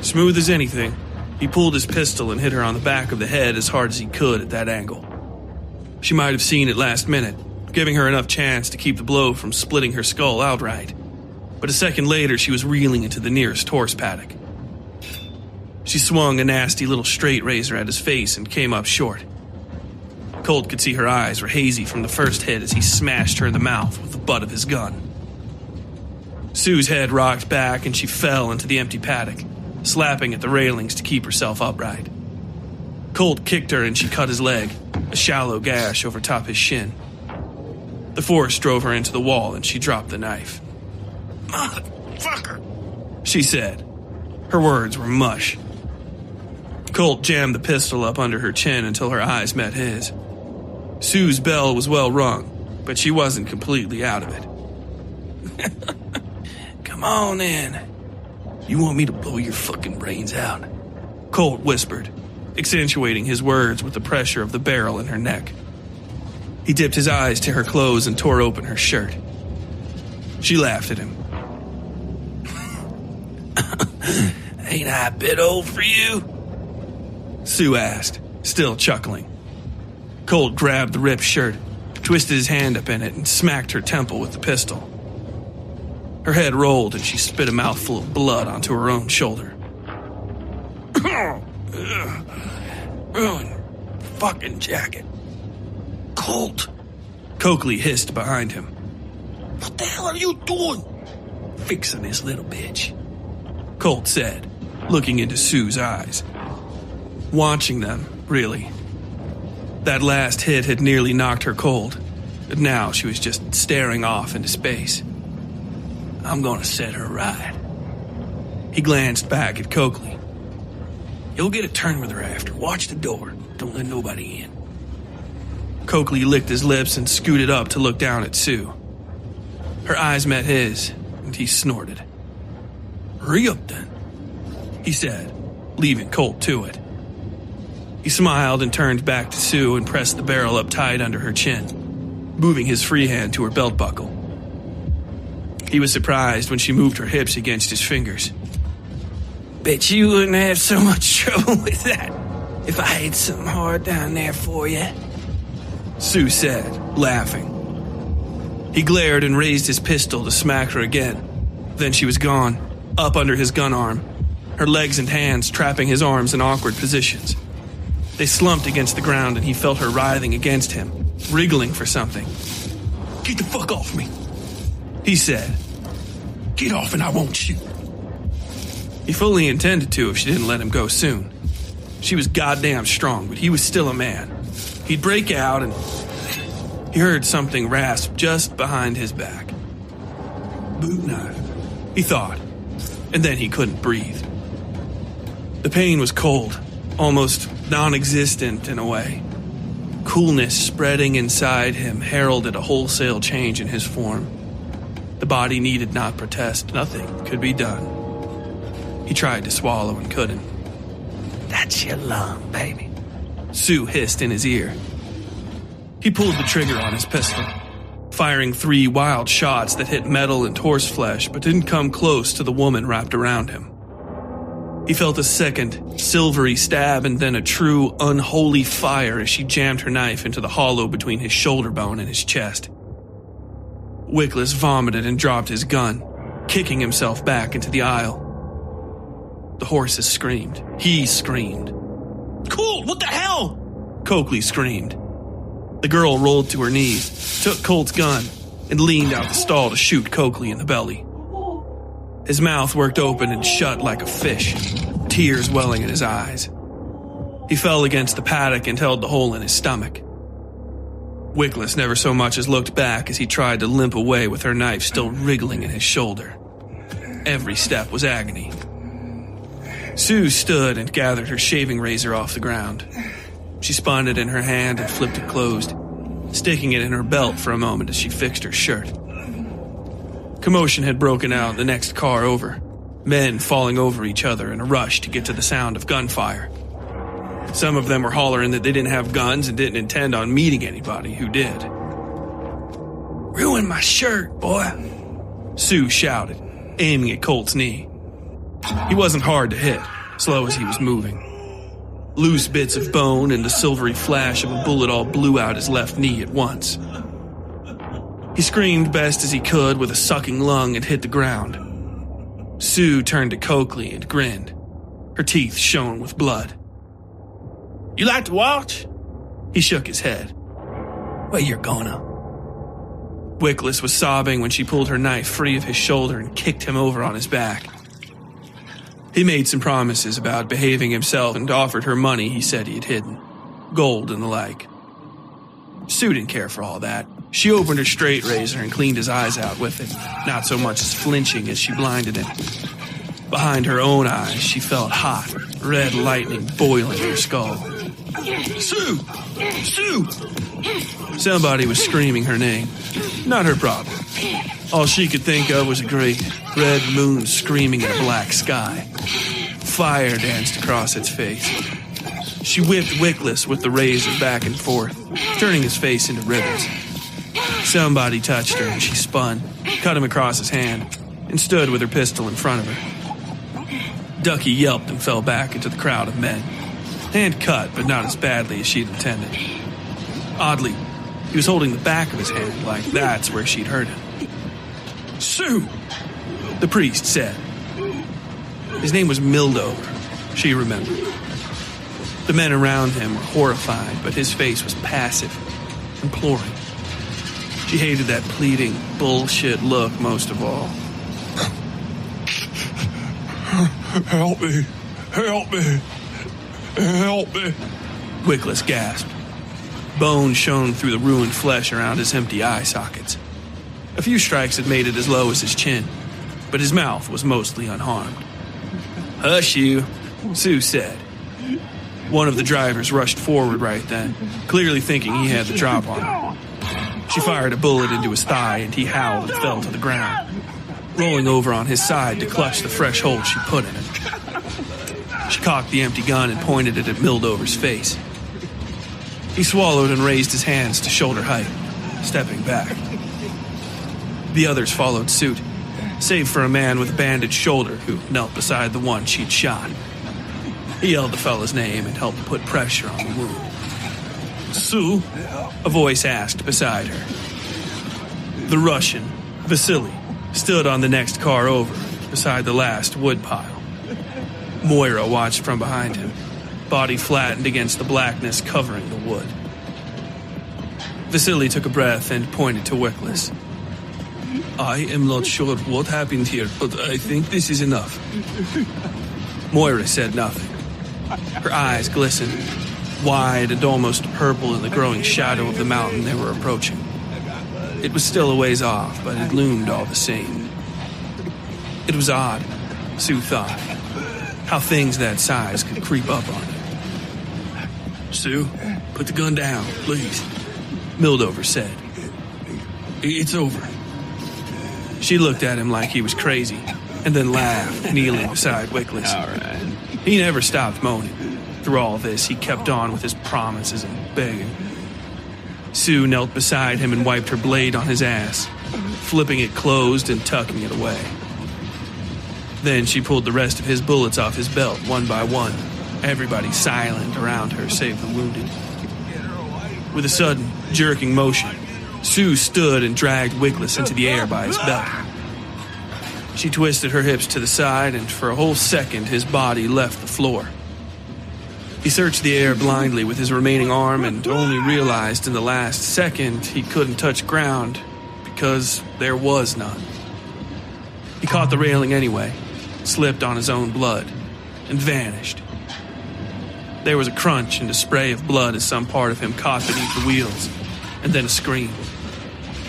Smooth as anything, he pulled his pistol and hit her on the back of the head as hard as he could at that angle. She might have seen it last minute, giving her enough chance to keep the blow from splitting her skull outright. But a second later, she was reeling into the nearest horse paddock. She swung a nasty little straight razor at his face and came up short. Colt could see her eyes were hazy from the first hit as he smashed her in the mouth with the butt of his gun. Sue's head rocked back and she fell into the empty paddock, slapping at the railings to keep herself upright. Colt kicked her and she cut his leg, a shallow gash over top his shin. The force drove her into the wall and she dropped the knife. Motherfucker, she said. Her words were mush. Colt jammed the pistol up under her chin until her eyes met his. Sue's bell was well rung, but she wasn't completely out of it. Come on in. You want me to blow your fucking brains out? Colt whispered, accentuating his words with the pressure of the barrel in her neck. He dipped his eyes to her clothes and tore open her shirt. She laughed at him. Ain't I a bit old for you? Sue asked, still chuckling. Colt grabbed the ripped shirt, twisted his hand up in it, and smacked her temple with the pistol. Her head rolled and she spit a mouthful of blood onto her own shoulder. Ruined fucking jacket. Colt, Coakley hissed behind him. What the hell are you doing? Fixing this little bitch, Colt said, looking into Sue's eyes. Watching them, really. That last hit had nearly knocked her cold, but now she was just staring off into space. I'm gonna set her right. He glanced back at Coakley. You'll get a turn with her after. Watch the door. Don't let nobody in. Coakley licked his lips and scooted up to look down at Sue. Her eyes met his, and he snorted. Hurry up, then, he said, leaving Colt to it. He smiled and turned back to Sue and pressed the barrel up tight under her chin, moving his free hand to her belt buckle. He was surprised when she moved her hips against his fingers. Bet you wouldn't have so much trouble with that if I had something hard down there for you, Sue said, laughing. He glared and raised his pistol to smack her again. Then she was gone, up under his gun arm, her legs and hands trapping his arms in awkward positions. They slumped against the ground and he felt her writhing against him, wriggling for something. Get the fuck off me. He said. Get off and I won't shoot. He fully intended to if she didn't let him go soon. She was goddamn strong, but he was still a man. He'd break out and he heard something rasp just behind his back. Boot knife, he thought, and then he couldn't breathe. The pain was cold, almost non-existent in a way. Coolness spreading inside him heralded a wholesale change in his form. The body needed not protest. Nothing could be done. He tried to swallow and couldn't. That's your lung, baby, Sue hissed in his ear. He pulled the trigger on his pistol, firing 3 wild shots that hit metal and horseflesh but didn't come close to the woman wrapped around him. He felt a second, silvery stab and then a true, unholy fire as she jammed her knife into the hollow between his shoulder bone and his chest. Wickless vomited and dropped his gun, kicking himself back into the aisle. The horses screamed. He screamed. Cool, what the hell? Coakley screamed. The girl rolled to her knees, took Colt's gun, and leaned out the stall to shoot Coakley in the belly. His mouth worked open and shut like a fish, tears welling in his eyes. He fell against the paddock and held the hole in his stomach. Wickless never so much as looked back as he tried to limp away with her knife still wriggling in his shoulder. Every step was agony. Sue stood and gathered her shaving razor off the ground. She spun it in her hand and flipped it closed, sticking it in her belt for a moment as she fixed her shirt. Commotion had broken out the next car over, men falling over each other in a rush to get to the sound of gunfire. Some of them were hollering that they didn't have guns and didn't intend on meeting anybody who did. Ruined my shirt, boy, Sue shouted, aiming at Colt's knee. He wasn't hard to hit, slow as he was moving. Loose bits of bone and the silvery flash of a bullet all blew out his left knee at once. He screamed best as he could with a sucking lung and hit the ground. Sue turned to Coakley and grinned. Her teeth shone with blood. You like to watch? He shook his head. Well, you're gonna. Wickless was sobbing when she pulled her knife free of his shoulder and kicked him over on his back. He made some promises about behaving himself and offered her money he said he had hidden, gold and the like. Sue didn't care for all that. She opened her straight razor and cleaned his eyes out with it, not so much as flinching as she blinded him. Behind her own eyes, she felt hot, red lightning boiling in her skull. Sue! Sue! Somebody was screaming her name. Not her problem. All she could think of was a great red moon screaming in a black sky. Fire danced across its face. She whipped Wickless with the razor back and forth, turning his face into ribbons. Somebody touched her and she spun, cut him across his hand, and stood with her pistol in front of her. Ducky yelped and fell back into the crowd of men. Hand cut, but not as badly as she'd intended. Oddly, he was holding the back of his hand like that's where she'd hurt him. Sue! The priest said. His name was Mildover, she remembered. The men around him were horrified, but his face was passive, imploring. She hated that pleading, bullshit look most of all. Help me! Help me! Help me! Wickless gasped. Bone shone through the ruined flesh around his empty eye sockets. A few strikes had made it as low as his chin, but his mouth was mostly unharmed. Hush you, Sue said. One of the drivers rushed forward right then, clearly thinking he had the drop on him. She fired a bullet into his thigh and he howled and fell to the ground, rolling over on his side to clutch the fresh hold she put in him. She cocked the empty gun and pointed it at Mildover's face. He swallowed and raised his hands to shoulder height, stepping back. The others followed suit, save for a man with a bandaged shoulder who knelt beside the one she'd shot. He yelled the fella's name and helped put pressure on the wound. Sue? A voice asked beside her. The Russian, Vasily, stood on the next car over, beside the last wood pile. Moira watched from behind him, body flattened against the blackness covering the wood. Vasily took a breath and pointed to Wickless. I am not sure what happened here, but I think this is enough. Moira said nothing. Her eyes glistened, wide and almost purple in the growing shadow of the mountain they were approaching. It was still a ways off, but it loomed all the same. It was odd, Sue thought, how things that size could creep up on her. Sue, put the gun down, please, Mildover said. It's over. She looked at him like he was crazy, and then laughed, kneeling beside Wickless. All right. He never stopped moaning. Through all this, he kept on with his promises and begging. Sue knelt beside him and wiped her blade on his ass, flipping it closed and tucking it away. Then she pulled the rest of his bullets off his belt, one by one, everybody silent around her save the wounded. With a sudden, jerking motion, Sue stood and dragged Wickless into the air by his belt. She twisted her hips to the side, and for a whole second his body left the floor. He searched the air blindly with his remaining arm and only realized in the last second he couldn't touch ground because there was none. He caught the railing anyway, slipped on his own blood, and vanished. There was a crunch and a spray of blood as some part of him caught beneath the wheels, and then a scream,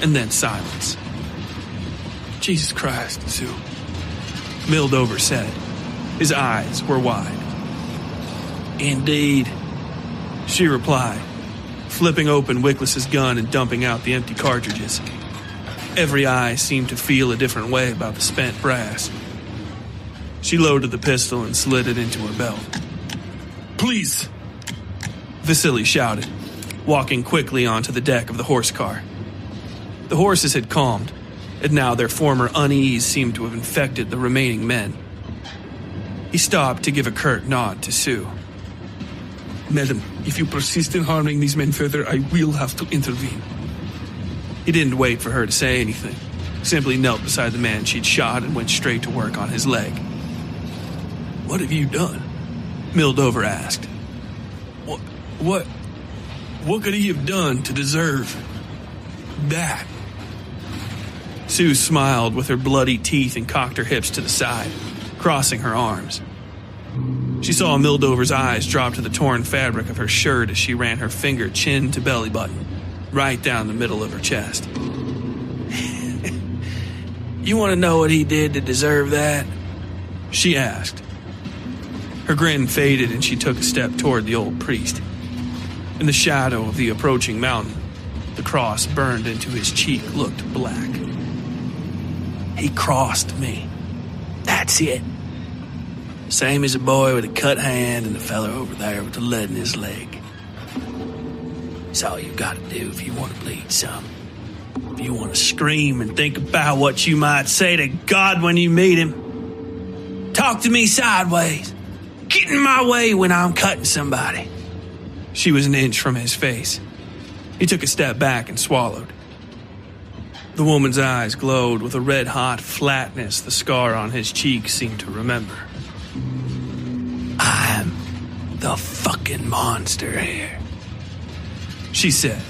and then silence. Jesus Christ, Sue, Mildover said. His eyes were wide. Indeed, she replied, flipping open Wickless's gun and dumping out the empty cartridges. Every eye seemed to feel a different way about the spent brass. She loaded the pistol and slid it into her belt. Please, Vasily shouted, walking quickly onto the deck of the horse car. The horses had calmed, and now their former unease seemed to have infected the remaining men. He stopped to give a curt nod to Sue. Madam, if you persist in harming these men further, I will have to intervene. He didn't wait for her to say anything, simply knelt beside the man she'd shot and went straight to work on his leg. What have you done? Mildover asked. What could he have done to deserve that? Sue smiled with her bloody teeth and cocked her hips to the side, crossing her arms. She saw Mildover's eyes drop to the torn fabric of her shirt as she ran her finger chin to belly button, right down the middle of her chest. You want to know what he did to deserve that? She asked. Her grin faded and she took a step toward the old priest. In the shadow of the approaching mountain, the cross burned into his cheek looked black. He crossed me. That's it. Same as a boy with a cut hand and the fella over there with the lead in his leg. It's all you got to do if you want to bleed some. If you want to scream and think about what you might say to God when you meet him. Talk to me sideways. Get in my way when I'm cutting somebody. She was an inch from his face. He took a step back and swallowed. The woman's eyes glowed with a red-hot flatness the scar on his cheek seemed to remember. I'm the fucking monster here, she said.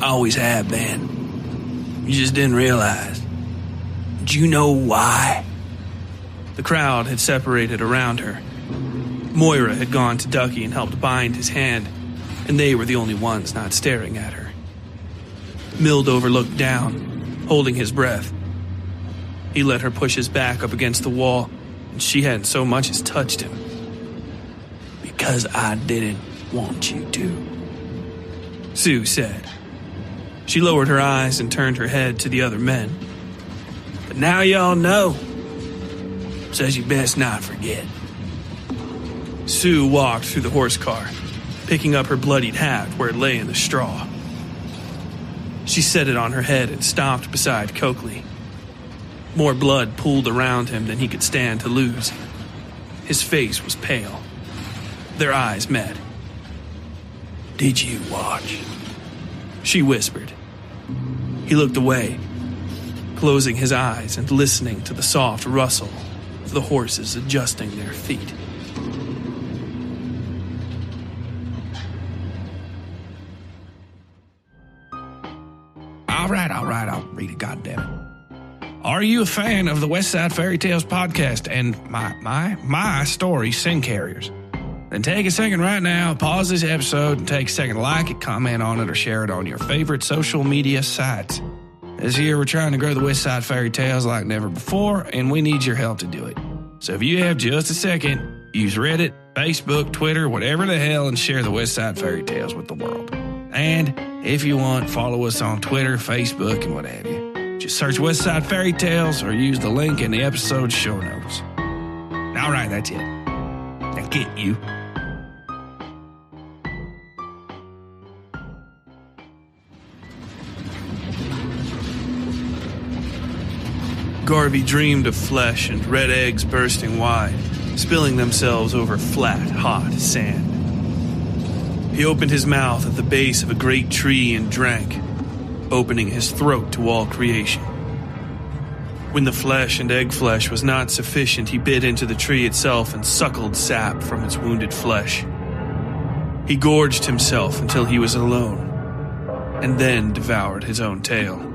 I always have been. You just didn't realize. Do you know why? The crowd had separated around her. Moira had gone to Ducky and helped bind his hand, and they were the only ones not staring at her. Mildover looked down, holding his breath. He let her push his back up against the wall, and she hadn't so much as touched him. Because I didn't want you to, Sue said. She lowered her eyes and turned her head to the other men. But now y'all know. Says you best not forget. Sue walked through the horse car, picking up her bloodied hat where it lay in the straw. She set it on her head and stomped beside Coakley. More blood pooled around him than he could stand to lose. His face was pale. Their eyes met. Did you watch? She whispered. He looked away, closing his eyes and listening to the soft rustle of the horses adjusting their feet. All right, I'll read it, goddammit. Are you a fan of the Westside Fairytales podcast and my story, Sin Carriers? Then take a second right now, pause this episode, and take a second to like it, comment on it, or share it on your favorite social media sites. This year, we're trying to grow the Westside Fairytales like never before, and we need your help to do it. So if you have just a second, use Reddit, Facebook, Twitter, whatever the hell, and share the Westside Fairytales with the world. And if you want, follow us on Twitter, Facebook, and what have you. Just search Westside Fairytales or use the link in the episode show notes. All right, that's it. Now get you. Garvey dreamed of flesh and red eggs bursting wide, spilling themselves over flat, hot sand. He opened his mouth at the base of a great tree and drank, opening his throat to all creation. When the flesh and egg flesh was not sufficient, he bit into the tree itself and suckled sap from its wounded flesh. He gorged himself until he was alone, and then devoured his own tail.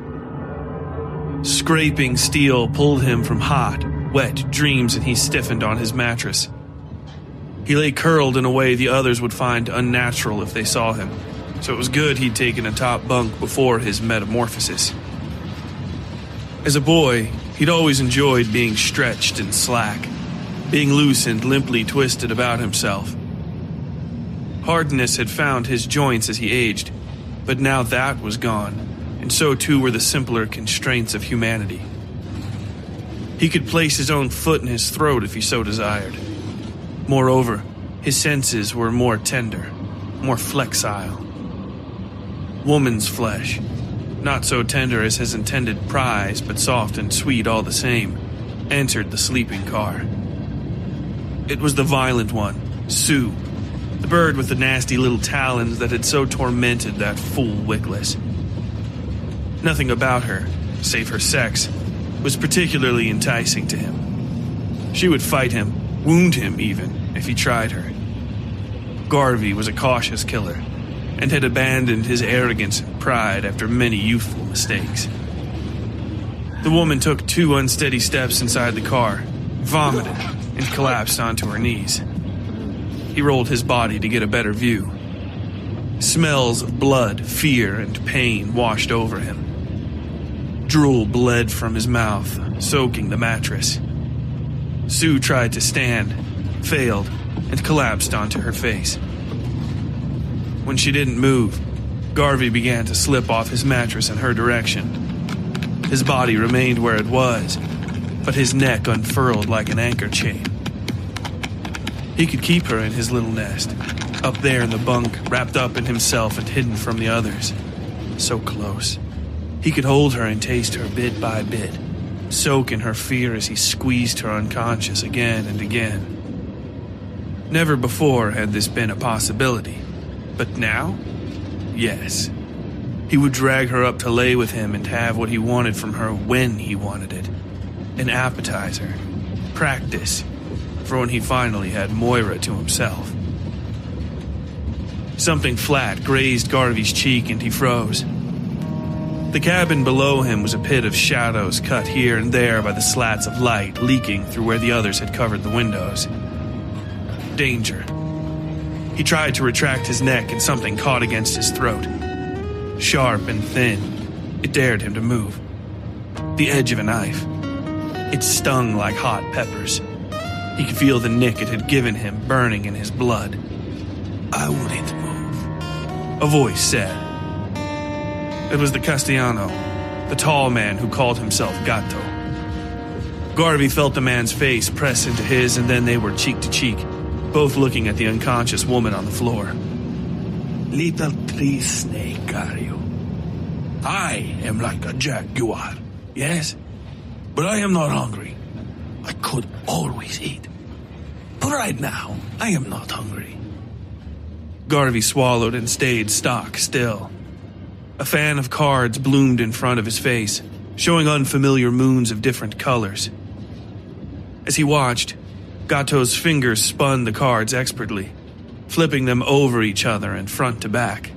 Scraping steel pulled him from hot, wet dreams, and he stiffened on his mattress. He lay curled in a way the others would find unnatural if they saw him, so it was good he'd taken a top bunk before his metamorphosis. As a boy, he'd always enjoyed being stretched and slack, being loose and limply twisted about himself. Hardness had found his joints as he aged, but now that was gone, and so too were the simpler constraints of humanity. He could place his own foot in his throat if he so desired. Moreover, his senses were more tender, more flexile. Woman's flesh, not so tender as his intended prize, but soft and sweet all the same, entered the sleeping car. It was the violent one, Sue, the bird with the nasty little talons that had so tormented that fool Wickless. Nothing about her, save her sex, was particularly enticing to him. She would fight him, wound him even, if he tried her. Garvey was a cautious killer, and had abandoned his arrogance and pride after many youthful mistakes. The woman took 2 unsteady steps inside the car, vomited, and collapsed onto her knees. He rolled his body to get a better view. Smells of blood, fear, and pain washed over him. Drool bled from his mouth, soaking the mattress. Sue tried to stand, failed, and collapsed onto her face. When she didn't move, Garvey began to slip off his mattress in her direction. His body remained where it was, but his neck unfurled like an anchor chain. He could keep her in his little nest, up there in the bunk, wrapped up in himself and hidden from the others. So close. He could hold her and taste her bit by bit, soak in her fear as he squeezed her unconscious again and again. Never before had this been a possibility, but now, yes. He would drag her up to lay with him and have what he wanted from her when he wanted it. An appetizer, practice, for when he finally had Moira to himself. Something flat grazed Garvey's cheek and he froze. The cabin below him was a pit of shadows cut here and there by the slats of light leaking through where the others had covered the windows. Danger. He tried to retract his neck and something caught against his throat. Sharp and thin, it dared him to move. The edge of a knife. It stung like hot peppers. He could feel the nick it had given him burning in his blood. I wouldn't move, a voice said. It was the Castellano, the tall man who called himself Gato. Garvey felt the man's face press into his, and then they were cheek to cheek, both looking at the unconscious woman on the floor. Little tree snake, are you? I am like a jaguar, yes? but I am not hungry. I could always eat. But right now, I am not hungry. Garvey swallowed and stayed stock still. A fan of cards bloomed in front of his face, showing unfamiliar moons of different colors. As he watched, Gato's fingers spun the cards expertly, flipping them over each other and front to back.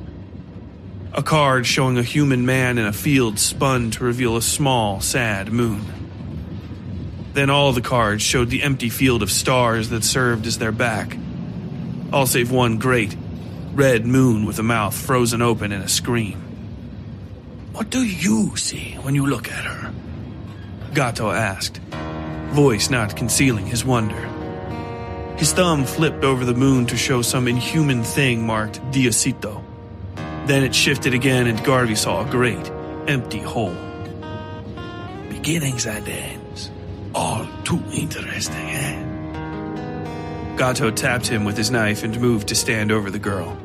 A card showing a human man in a field spun to reveal a small, sad moon. Then all the cards showed the empty field of stars that served as their back, all save one great, red moon with a mouth frozen open in a scream. What do you see when you look at her? Gato asked, voice not concealing his wonder. His thumb flipped over the moon to show some inhuman thing marked Diosito. Then it shifted again and Garvey saw a great, empty hole. Beginnings and ends. All too interesting, eh? Gato tapped him with his knife and moved to stand over the girl.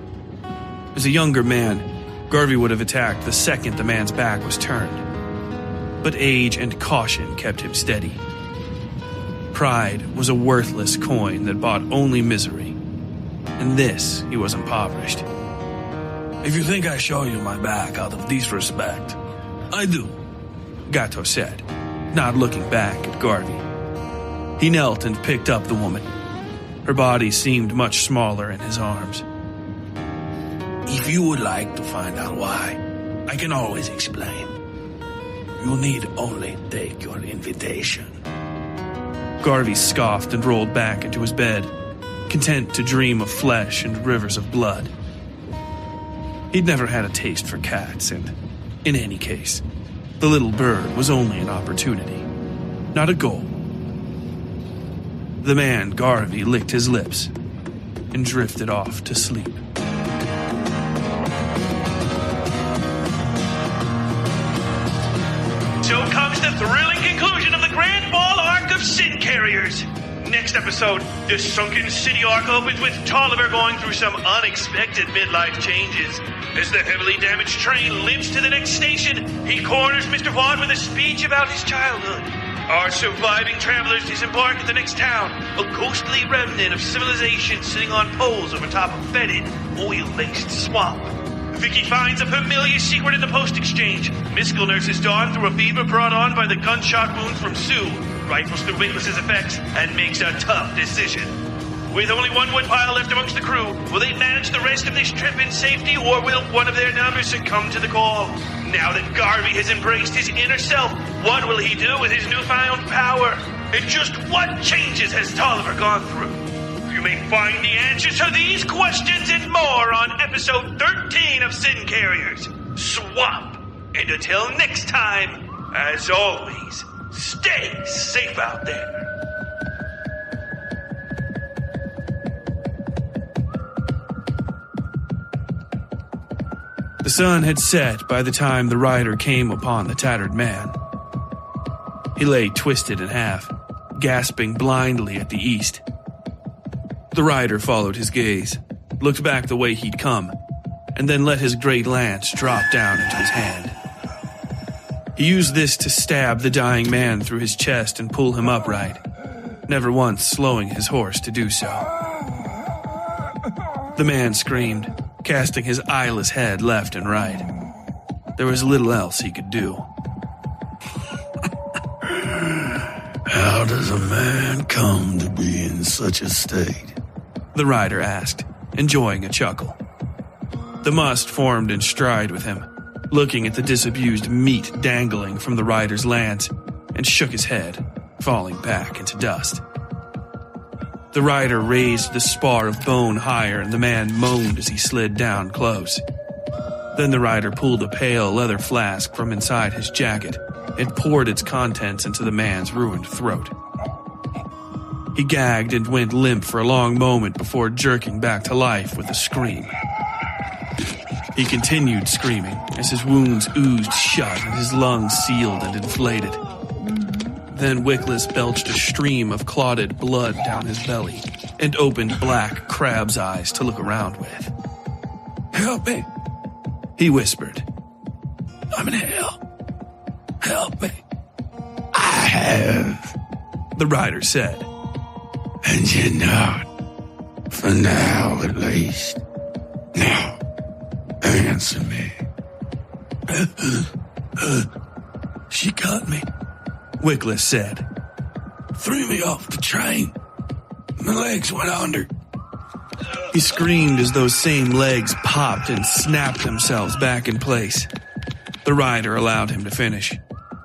As a younger man, Garvey would have attacked the second the man's back was turned. But age and caution kept him steady. Pride was a worthless coin that bought only misery. In this, he was impoverished. If you think I show you my back out of disrespect, I do, Gato said, not looking back at Garvey. He knelt and picked up the woman. Her body seemed much smaller in his arms. If you would like to find out why, I can always explain. You need only take your invitation. Garvey scoffed and rolled back into his bed, content to dream of flesh and rivers of blood. He'd never had a taste for cats, and, in any case, the little bird was only an opportunity, not a goal. The man, Garvey, licked his lips and drifted off to sleep. So comes the thrilling conclusion of the Grand Ball arc of Sin Carriers. Next episode, the Sunken City arc opens with Tolliver going through some unexpected midlife changes. As the heavily damaged train limps to the next station, he corners Mr. Vaught with a speech about his childhood. Our surviving travelers disembark at the next town, a ghostly remnant of civilization sitting on poles over top a fetid, oil-laced swamp. Vicky finds a familiar secret in the post exchange. Miskel nurses Dawn through a fever brought on by the gunshot wound from Sue, rifles through Wickless's effects, and makes a tough decision. With only one woodpile left amongst the crew, will they manage the rest of this trip in safety, or will one of their numbers succumb to the call? Now that Garvey has embraced his inner self, what will he do with his newfound power? And just what changes has Tolliver gone through? You may find the answers to these questions and more on episode 13 of Sin Carriers, Swamp. And until next time, as always, stay safe out there. The sun had set by the time the rider came upon the tattered man. He lay twisted in half, gasping blindly at the east. The rider followed his gaze, looked back the way he'd come, and then let his great lance drop down into his hand. He used this to stab the dying man through his chest and pull him upright, never once slowing his horse to do so. The man screamed, casting his eyeless head left and right. There was little else he could do. How does a man come to be in such a state? The rider asked, enjoying a chuckle. The must formed in stride with him, looking at the disabused meat dangling from the rider's lance, and shook his head, falling back into dust. The rider raised the spar of bone higher, and the man moaned as he slid down close. Then the rider pulled a pale leather flask from inside his jacket and poured its contents into the man's ruined throat. He gagged and went limp for a long moment before jerking back to life with a scream. He continued screaming as his wounds oozed shut and his lungs sealed and inflated. Then Wickless belched a stream of clotted blood down his belly and opened black crab's eyes to look around with. Help me, he whispered. I'm in hell. Help me. I have, the rider said. and you're not. For now, at least. Now, answer me. She got me. Wickless said. Threw me off the train. My legs went under. He screamed as those same legs popped and snapped themselves back in place. The rider allowed him to finish,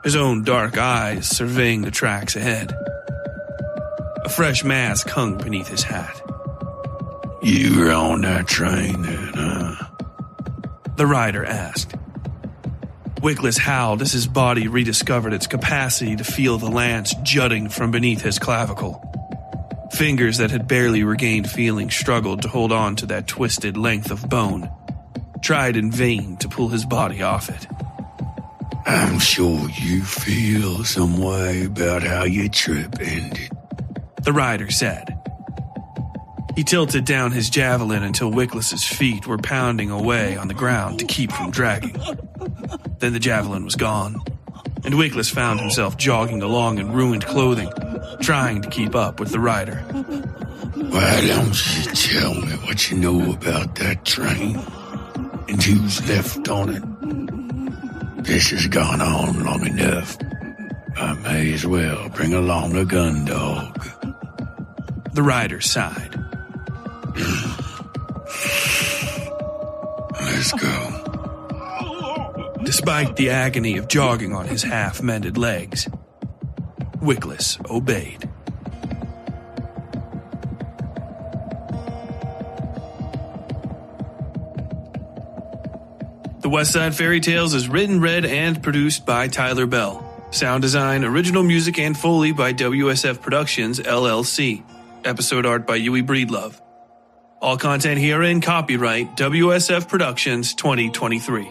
his own dark eyes surveying the tracks ahead. A fresh mask hung beneath his hat. You were on that train then, huh? The rider asked. Wickless howled as his body rediscovered its capacity to feel the lance jutting from beneath his clavicle. Fingers that had barely regained feeling struggled to hold on to that twisted length of bone, tried in vain to pull his body off it. I'm sure you feel some way about how your trip ended. The rider said. He tilted down his javelin until Wickless's feet were pounding away on the ground to keep from dragging. Then the javelin was gone, and Wickless found himself jogging along in ruined clothing, trying to keep up with the rider. Why don't you tell me what you know about that train and who's left on it? This has gone on long enough. I may as well bring along a gun dog. The rider sighed. Let's go. Despite the agony of jogging on his half-mended legs, Wickless obeyed. The Westside Fairytales is written, read, and produced by Tyler Bell. Sound design, original music, and Foley by WSF Productions, LLC. Episode art by Yui Breedlove. All content herein copyright WSF Productions 2023.